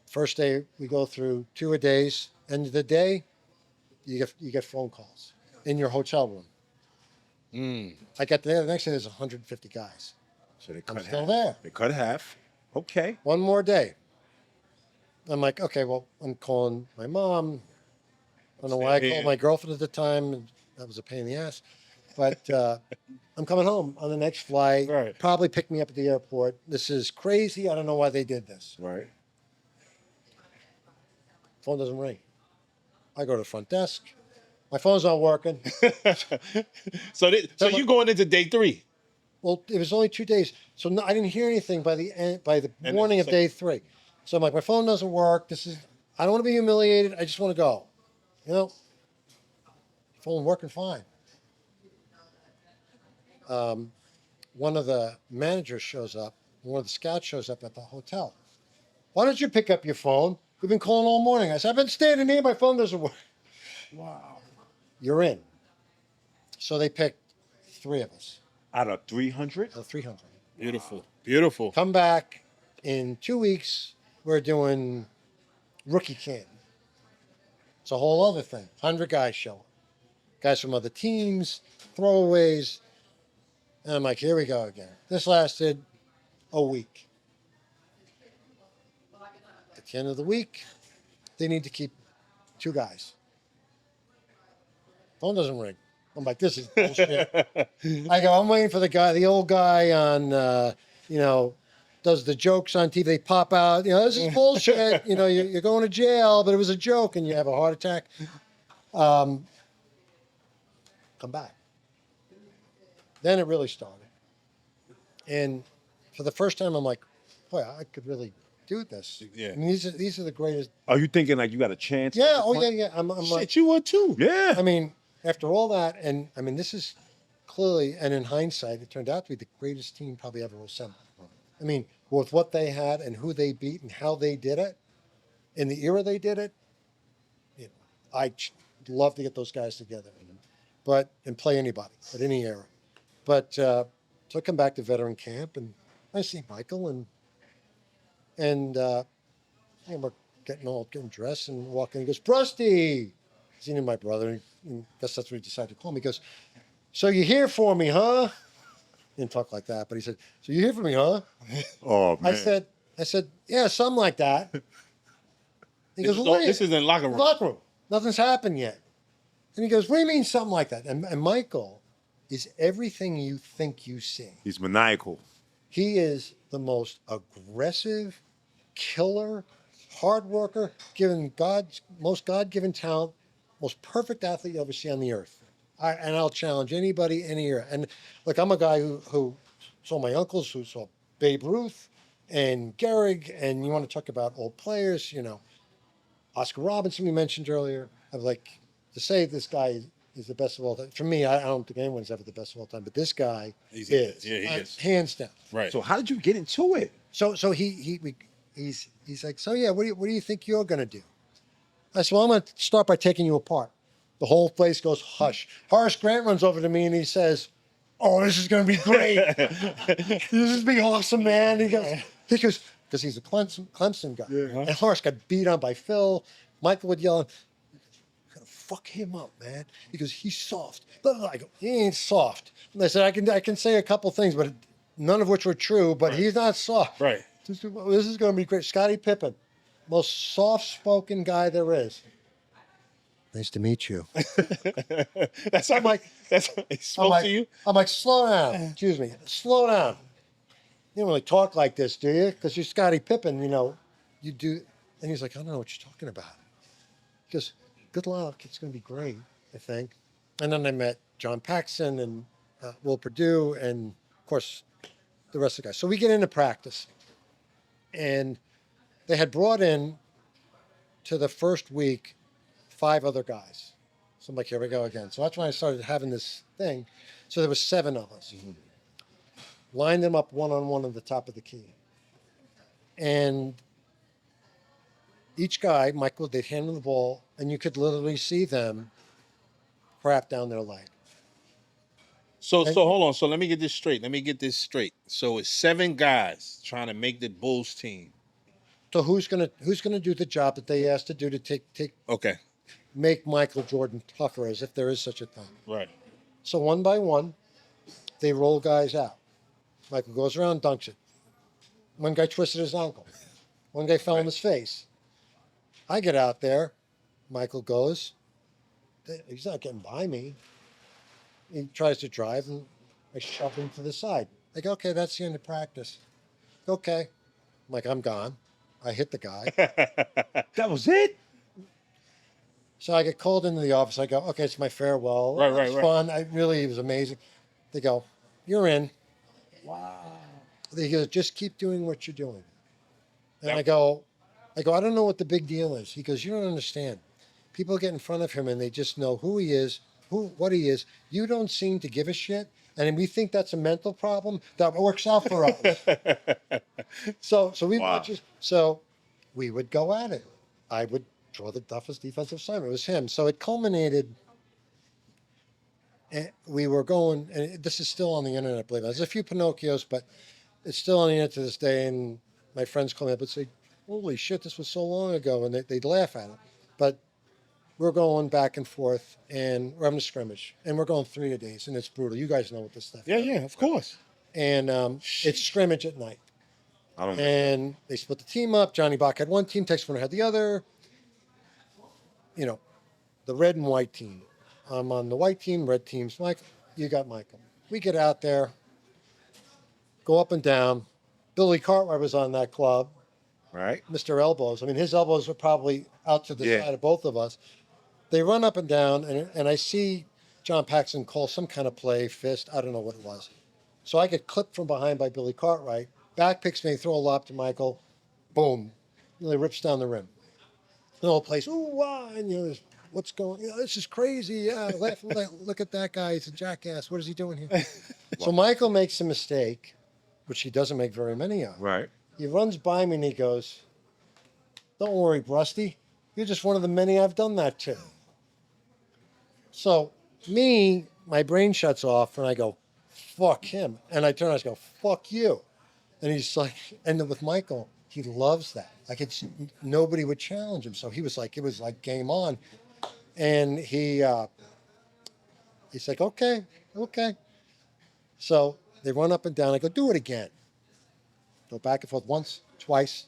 First day we go through 2 a days. End of the day, you get phone calls in your hotel room. I got there. The next day there's 150 guys. So they I'm cut still half. there. They cut half. Okay. One more day. I'm like, okay, well, I'm calling my mom. I don't know why I Same called here. my girlfriend at the time. And that was a pain in the ass. But I'm coming home on the next flight. Right. Probably pick me up at the airport. This is crazy. I don't know why they did this. Right. Phone doesn't ring. I go to the front desk. My phone's not working. So you going into day 3? Well, it was only 2 days, so no, I didn't hear anything by the And morning of it's day 3. So I'm like, my phone doesn't work. I don't want to be humiliated. I just want to go. You know, phone working fine. One of the managers shows up. One of the scouts shows up at the hotel. Why don't you pick up your phone? We've been calling all morning. I said, I've been standing here. My phone doesn't work. Wow. You're in. So they picked 3 of us Out of 300? out of 300. Beautiful. Come back in 2 weeks. We're doing rookie camp. It's a whole other thing. 100 guys show up. Guys from other teams, throwaways. And I'm like, here we go again. This lasted a week. At the end of the week, they need to keep 2 guys. Phone doesn't ring. I'm like, this is bullshit. I go, I'm waiting for the old guy on, does the jokes on TV. They pop out, this is bullshit. You're going to jail, but it was a joke, and you have a heart attack. Come back. Then it really started. And for the first time, I'm like, boy, I could really do this. Yeah. I mean, these are the greatest. Are you thinking like you got a chance? Yeah. Oh, yeah. I'm like, Shit, you would too. Yeah. I mean, after all that, and I mean, this is clearly, and in hindsight, it turned out to be the greatest team probably ever assembled. I mean, with what they had and who they beat and how they did it, in the era they did it, I'd love to get those guys together, and play anybody at any era. But so I come back to veteran camp, and I see Michael, and we're getting dressed and walking. He goes, Brusty. He knew my brother. And I guess that's what he decided to call me. He goes, so you're here for me, huh? He didn't talk like that, but he said, so you're here for me, huh? Oh, man. I said, yeah, something like that. He goes, well, This is in locker room. locker room. Nothing's happened yet. And he goes, what do you mean something like that? And Michael is everything you think you see. He's maniacal. He is the most aggressive, killer, hard worker, given God's most God-given talent, most perfect athlete you'll ever see on the earth. And I'll challenge anybody, any era. And look, I'm a guy who saw my uncles, who saw Babe Ruth and Gehrig, and you want to talk about old players, Oscar Robinson we mentioned earlier. I'm like, to say this guy is the best of all time. For me, I don't think anyone's ever the best of all time, but this guy is. Yeah, he is. Hands down. Right. So how did you get into it? So he's like, so yeah, what do you think you're gonna do? I said, well, I'm gonna start by taking you apart. The whole place goes hush. Horace Grant runs over to me and he says, oh, this is gonna be great. This is gonna be awesome, man. He goes, because he's a Clemson guy. Yeah. And Horace got beat on by Phil. Michael would yell, "You're gonna fuck him up, man." He goes, he's soft. I go, he ain't soft. And I said, I can say a couple things, but none of which were true, but he's not soft. Right. This is going to be great. Scottie Pippen, most soft-spoken guy there is. Nice to meet you. That's how he spoke to you. I'm like, slow down. Excuse me. Slow down. You don't really talk like this, do you? Because you're Scottie Pippen, you do. And he's like, I don't know what you're talking about. He goes, good luck. It's going to be great, I think. And then I met John Paxson and Will Perdue and, of course, the rest of the guys. So we get into practice. And they had brought in to the first week 5 other guys. So I'm like, here we go again. So that's when I started having this thing. So there was 7 of us. Lined them up one-on-one at the top of the key. And each guy, Michael, they'd hand him the ball, and you could literally see them crap down their leg. So hold on. So let me get this straight. So it's 7 guys trying to make the Bulls team. So who's gonna do the job that they asked to do to Okay. make Michael Jordan tougher, as if there is such a thing. Right. So one by one, they roll guys out. Michael goes around, dunks it. One guy twisted his ankle. One guy fell on his face. I get out there. Michael goes. He's not getting by me. He tries to drive, and I shove him to the side. I go, okay, that's the end of practice. Okay. I'm like, I'm gone. I hit the guy. That was it? So I get called into the office. I go, okay, it's my farewell. Right. It's fun. It was amazing. They go, you're in. Wow. They go, just keep doing what you're doing. And I go, I don't know what the big deal is. He goes, you don't understand. People get in front of him and they just know who he is, what he is. You don't seem to give a shit. And we think that's a mental problem. That works out for us. So we would go at it. I would draw the toughest defensive assignment. It was him. So it culminated. And we were going, and this is still on the internet, I believe. There's a few Pinocchios, but it's still on the internet to this day. And my friends call me up and say, holy shit, this was so long ago. And they'd laugh at it. But we're going back and forth, and we're having a scrimmage. And we're going 3 a days, and it's brutal. You guys know what this stuff is. Yeah, of course. And it's scrimmage at night. And they split the team up. Johnny Bach had one team, Tex Winter had the other. You know, the red and white team. I'm on the white team, red team's Michael. You got Michael. We get out there, go up and down. Billy Cartwright was on that club. Right. Mr. Elbows. I mean, his elbows were probably out to the side of both of us. They run up and down, and I see John Paxson call some kind of play, fist. I don't know what it was. So I get clipped from behind by Billy Cartwright. Back picks me, throw a lob to Michael. Boom. Really rips down the rim. The whole place, ooh, wow, and what's going on? This is crazy. Yeah, look at that guy. He's a jackass. What is he doing here? So Michael makes a mistake, which he doesn't make very many of. Right. He runs by me and he goes, don't worry, Brusty. You're just one of the many I've done that to. So my brain shuts off and I go, fuck him. And I turn around and go, fuck you. And he's like, and then with Michael, he loves that. Nobody would challenge him. So he was like, it was like game on. And he's like, okay. So they run up and down. I go, do it again. Go back and forth once, twice.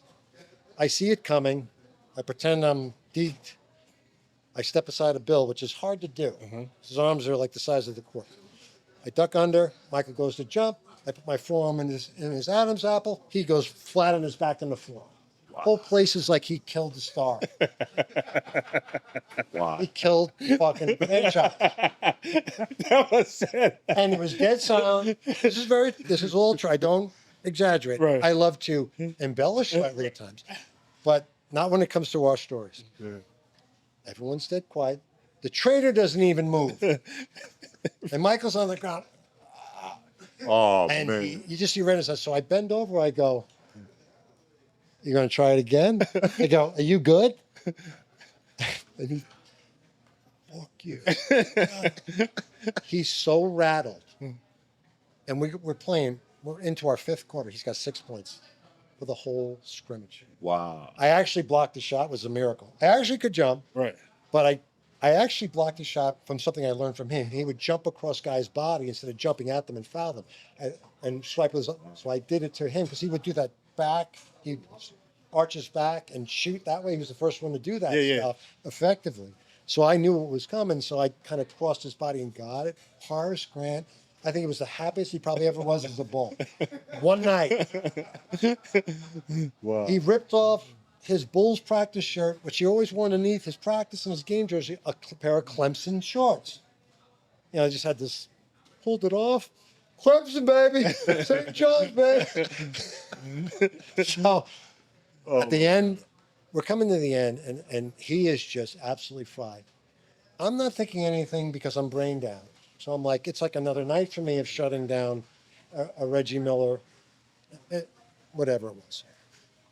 I see it coming. I pretend I'm deked. I step aside of Bill, which is hard to do. His arms are like the size of the court. I duck under. Michael goes to jump. I put my forearm in his Adam's apple. He goes flat on his back on the floor. Wow. Whole place is like he killed the star. Wow. He killed the fucking franchise. That was it. And he was dead silent. This is all true. I don't exaggerate. Right. I love to embellish slightly at times, but not when it comes to our stories. Yeah. Everyone's dead quiet. The trainer doesn't even move. And Michael's on the ground. Oh, And man. you just see red in his eyes. So I bend over. I go, you going to try it again? I go, are you good? And he, fuck you. He's so rattled. And we're playing. We're into our 5th quarter. He's got 6 points for the whole scrimmage. Wow. I actually blocked the shot. It was a miracle. I actually could jump. Right. But I actually blocked a shot from something I learned from him. He would jump across guys' body instead of jumping at them and foul them. And swipe was so I did it to him because he would do that back. He'd arch his back and shoot that way. He was the first one to do that stuff effectively. So I knew what was coming. So I kind of crossed his body and got it. Horace Grant. I think it was the happiest he probably ever was as a Bull. One night. Wow. He ripped off his Bulls practice shirt, which he always wore underneath his practice and his game jersey, a pair of Clemson shorts. You know, I just had this, pulled it off. Clemson, baby. St. John's, baby. So at the end, we're coming to the end, and he is just absolutely fried. I'm not thinking anything because I'm brain down. So I'm like, it's like another night for me of shutting down a Reggie Miller, whatever it was.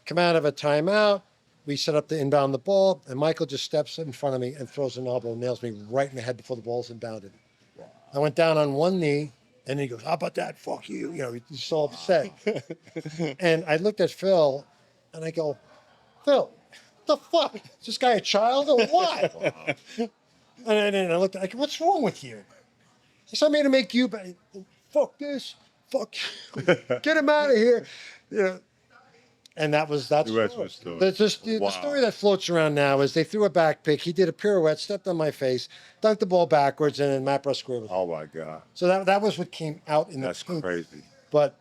Come out of a timeout. We set up to inbound the ball, and Michael just steps in front of me and throws an elbow, nails me right in the head before the ball's inbounded. I went down on one knee, and he goes, "How about that? Fuck you!" You know, he's so upset. And I looked at Phil, and I go, "Phil, the fuck? Is this guy a child or what?" And then I looked at, like, "What's wrong with you?" He said, "I made to make you, but fuck this, fuck, get him out of here." You know. And that's The rest of the story. The story that floats around now is they threw a back pick. He did a pirouette, stepped on my face, dunked the ball backwards, and then Matt Brust scored with it. Oh my God. So that was what came out in That's the poop. crazy. But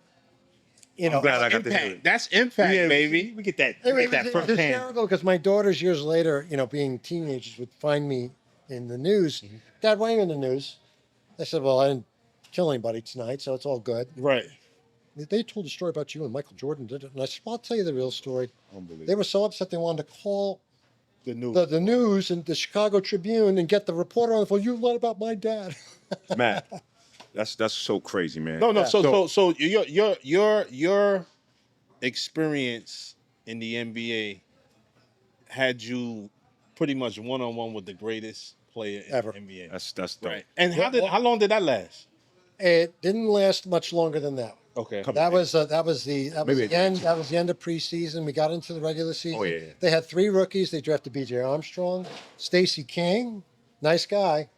you know, I'm glad I got to hear Impact. it. That's impact, baby. We get that. it We get that was firsthand. hysterical because my daughters years later, you know, being teenagers, would find me in the news. Dad, why are you in the news? I said, "Well, I didn't kill anybody tonight, so it's all good." Right. They told a story about you and Michael Jordan did it, and I said, "Well, I'll tell you the real story." Unbelievable. They were so upset they wanted to call The news. the news and the Chicago Tribune and get the reporter on the phone. "You lied about my dad." Matt, that's so crazy, man. No. Yeah. So your experience in the NBA had you pretty much one-on-one with the greatest player in Ever. the NBA. That's dope. Right. And how long did that last? It didn't last much longer than that. Okay. That was the Maybe end. That was the end of preseason. We got into the regular season. Oh, yeah. They had 3 rookies. They drafted B.J. Armstrong, Stacey King, nice guy.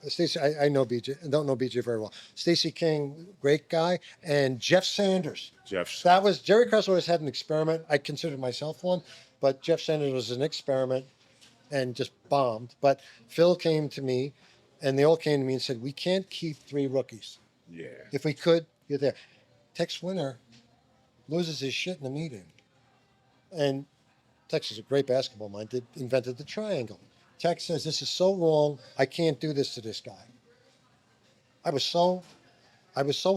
Stacey, I know B.J. I don't know B.J. very well. Stacey King, great guy, and Jeff Sanders. That was Jerry Krause always had an experiment. I considered myself one, but Jeff Sanders was an experiment and just bombed. But Phil came to me, and they all came to me and said, "We can't keep 3 rookies. Yeah. If we could, you're there." Tex Winter loses his shit in a meeting. And Tex is a great basketball mind, invented the triangle. Tex says, "This is so wrong. I can't do this to this guy." I was so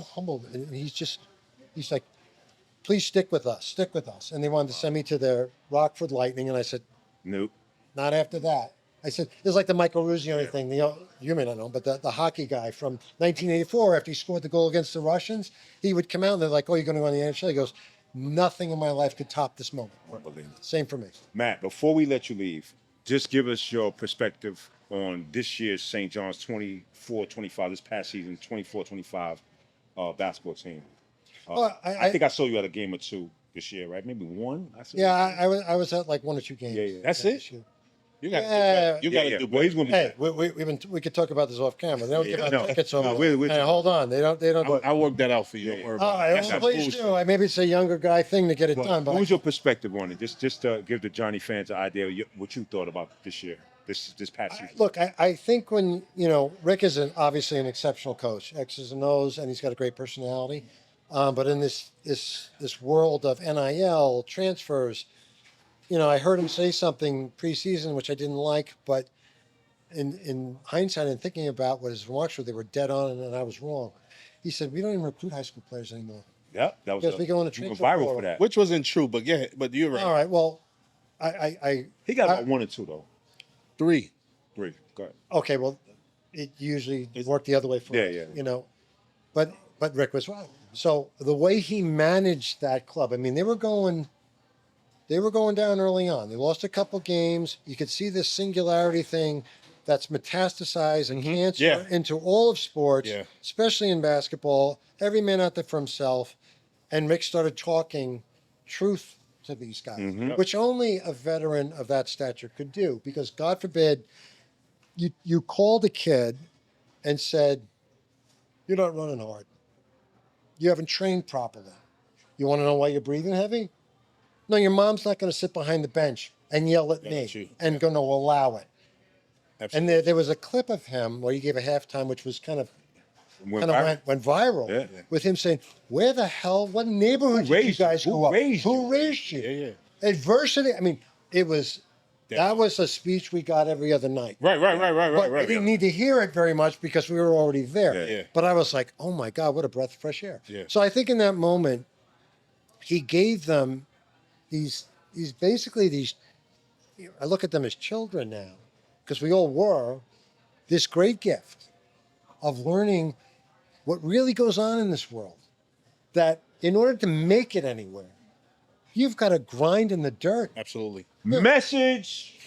humbled. And he's like, "Please stick with us. Stick with us." And they wanted to send me to the Rockford Lightning. And I said, Nope. "Not after that." I said, "It's like the Michael Ruzioni thing. You may not know, but the hockey guy from 1984, after he scored the goal against the Russians, he would come out and they're like, 'Oh, you're going to go on the NHL?' He goes, 'Nothing in my life could top this moment.'" Unbelievable. Same for me. Matt, before we let you leave, just give us your perspective on this year's St. John's 24-25, this past season, 24-25 basketball team. Well, I think I saw you at a game or two this year, right? Maybe one? Yeah, I was at like 1 or 2 games. Yeah. That's it? this year. You got Yeah. you got to do Well, he's going to Hey, we could talk about this off camera. They don't give out no. tickets No, over. we're- Hey, hold on. They don't. I worked that out for you. Don't worry All about right, it. well, That's please bullshit. do. Maybe it's a younger guy thing to get it done. But What was your perspective on it? Just to give the Johnny fans an idea of what you thought about this year, this past season. Look, I think when, Rick is obviously an exceptional coach, X's and O's, and he's got a great personality. But in this world of NIL transfers, I heard him say something preseason which I didn't like, but in hindsight and thinking about what his remarks were, they were dead on, and I was wrong. He said, "We don't even recruit high school players anymore." Yeah, that was Because we go in a you went transfer viral portal. for that. Which wasn't true, but yeah, but you're right. All right, well, I He got about 1 or 2 though. 3. 3. Go ahead. okay, well, it usually worked the other way for Yeah, us, yeah. But Rick was right. So the way he managed that club, I mean, they were going down early on. They lost a couple games. You could see this singularity thing that's metastasized and cancer Yeah. into all of sports, Yeah. especially in basketball. Every man out there for himself. And Rick started talking truth to these guys, which only a veteran of that stature could do. Because God forbid, you called a kid and said, "You're not running hard. You haven't trained properly. You want to know why you're breathing heavy? No, your mom's not going to sit behind the bench and yell at me true. and going to allow it." Absolutely. And there was a clip of him where he gave a halftime, which was kind of Went viral. went viral, Yeah. with him saying, "Where the hell? What neighborhood did you raised you? guys Who grow up? raised Who you?" raised you? Yeah. Adversity. I mean, it was. That was a speech we got every other night. Right. But we didn't need to hear it very much because we were already there. Yeah. But I was like, "Oh my God, what a breath of fresh air." Yeah. So I think in that moment, he gave them these basically these I look at them as children now, because we all were, this great gift of learning what really goes on in this world. That in order to make it anywhere, you've got to grind in the dirt. Absolutely. Message.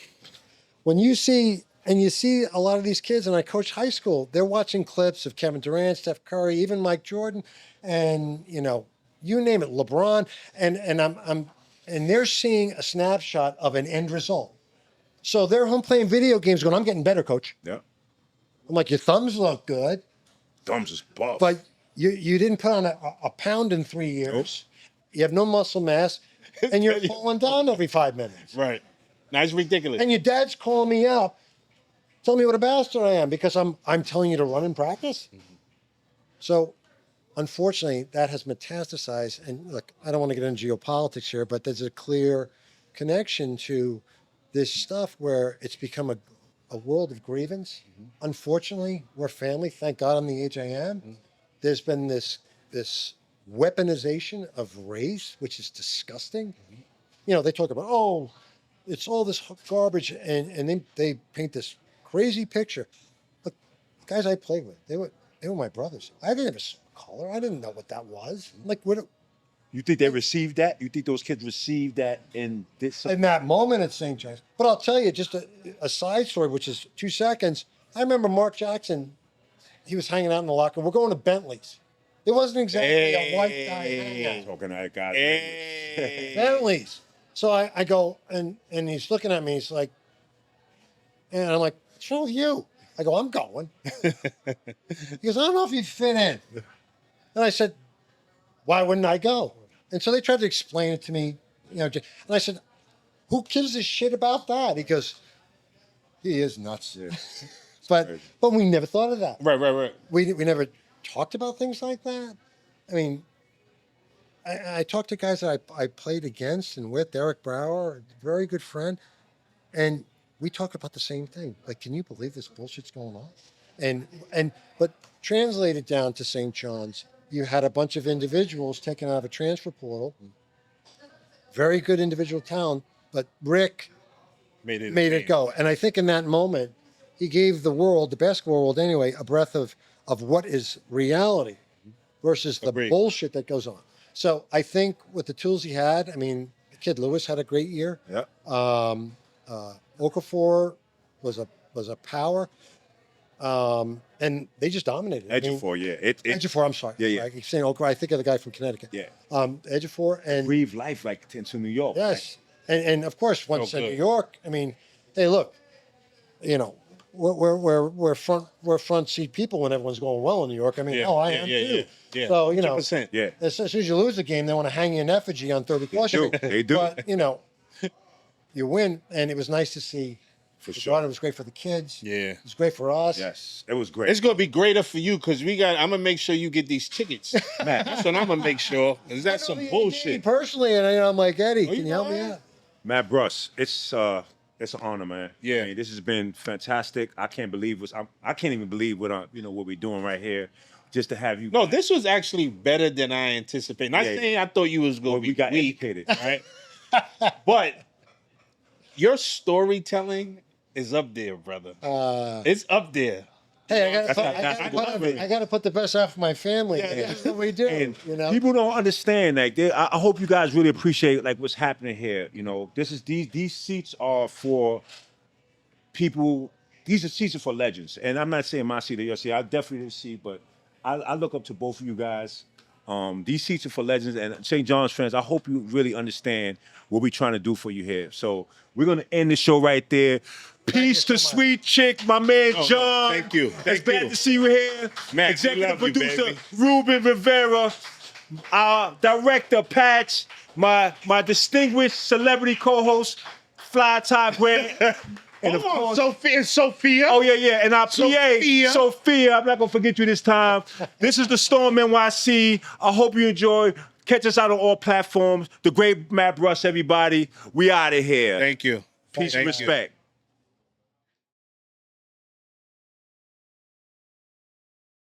When you see a lot of these kids, and I coach high school, they're watching clips of Kevin Durant, Steph Curry, even Mike Jordan, and you name it, LeBron, and they're seeing a snapshot of an end result. So they're home playing video games going, I'm getting better, coach. Yeah. I'm like, your thumbs look good, Thumbs is buff. but you didn't put on a pound in 3 years. Nope. You have no muscle mass, and you're falling down every 5 minutes. Right. Now it's ridiculous. And your dad's calling me up, telling me what a bastard I am because I'm telling you to run in practice. Mm-hmm. So, unfortunately, that has metastasized. And look, I don't want to get into geopolitics here, but there's a clear connection to this stuff where it's become a world of grievance. Mm-hmm. Unfortunately, we're family. Thank God I'm the age I am. Mm-hmm. There's been this weaponization of race, which is disgusting. Mm-hmm. They talk about, it's all this garbage, and they paint this crazy picture. Look, the guys I played with, they were my brothers. I didn't have a color. I didn't know what that was. Like, what? You think they received that? You think those kids received that in this? In that moment at St. John's. But I'll tell you just a side story, which is 2 seconds. I remember Mark Jackson. He was hanging out in the locker room. We're going to Bentley's. It wasn't exactly a white guy hanging out. Talking that guy. Bentley's. So I go, and he's looking at me. He's like, and I'm like, what's wrong with you? I go, I'm going. He goes, I don't know if you'd fit in. And I said, why wouldn't I go? And so they tried to explain it to me, and I said, who gives a shit about that? He goes, he is nuts. Yeah. But we never thought of that. Right. We never talked about things like that. I mean, I talked to guys that I played against and with, Eric Brower, a very good friend, and we talk about the same thing. Like, can you believe this bullshit's going on? But translated down to St. John's, you had a bunch of individuals taken out of a transfer portal, very good individual talent, but Rick made it go. And I think in that moment, he gave the world, the basketball world anyway, a breath of what is reality versus the bullshit that goes on. So I think with the tools he had, I mean, the kid Lewis had a great year. Yeah. Okafor was a power. And they just dominated. Ejiofor, yeah. Ejiofor, I'm sorry. Yeah. I keep saying Okafor. I think of the guy from Connecticut. Yeah. Ejiofor and breathe life like into New York. Yes. And of course, once in New York, I mean, hey, look, we're front seat people when everyone's going well in New York. I mean, I am too. Yeah. So, 100%. Yeah. As soon as you lose a game, they want to hang you in effigy on 30 plus. They do. But, you win, and it was nice to see. For sure. It was great for the kids. Yeah. It was great for us. Yes, it was great. It's gonna be greater for you because I'm gonna make sure you get these tickets. Matt. That's what I'm gonna make sure. Is that some bullshit? Personally, and I'm like, Eddie, can you help me out? Matt Brust, it's an honor, man. Yeah. I mean, this has been fantastic. I can't even believe what what we're doing right here. Just to have you. No, this was actually better than I anticipated. Not saying I thought you was gonna be we got weak, educated, right? But your storytelling is up there, brother. It's up there. Hey, I got to put the best out for my family. Yeah. That's what we do. And people don't understand. Like, I hope you guys really appreciate what's happening here. These seats are for people. These seats are for legends. And I'm not saying my seat or your seat. I definitely didn't see, but I look up to both of you guys. These seats are for legends, and St. John's fans, I hope you really understand what we're trying to do for you here. So we're going to end the show right there. Peace to Sweet Chick, my man John. Thank you. It's glad to see you here. Matt, Executive producer baby. Ruben Rivera. Our director, Patch. My distinguished celebrity co-host, Fly Ty Grant. And of course, Sophia. Oh, yeah. And our PA, Sophia. I'm not going to forget you this time. This is the Storm NYC. I hope you enjoy. Catch us out on all platforms. The great Matt Brust, everybody. We out of here. Thank you. Peace and respect.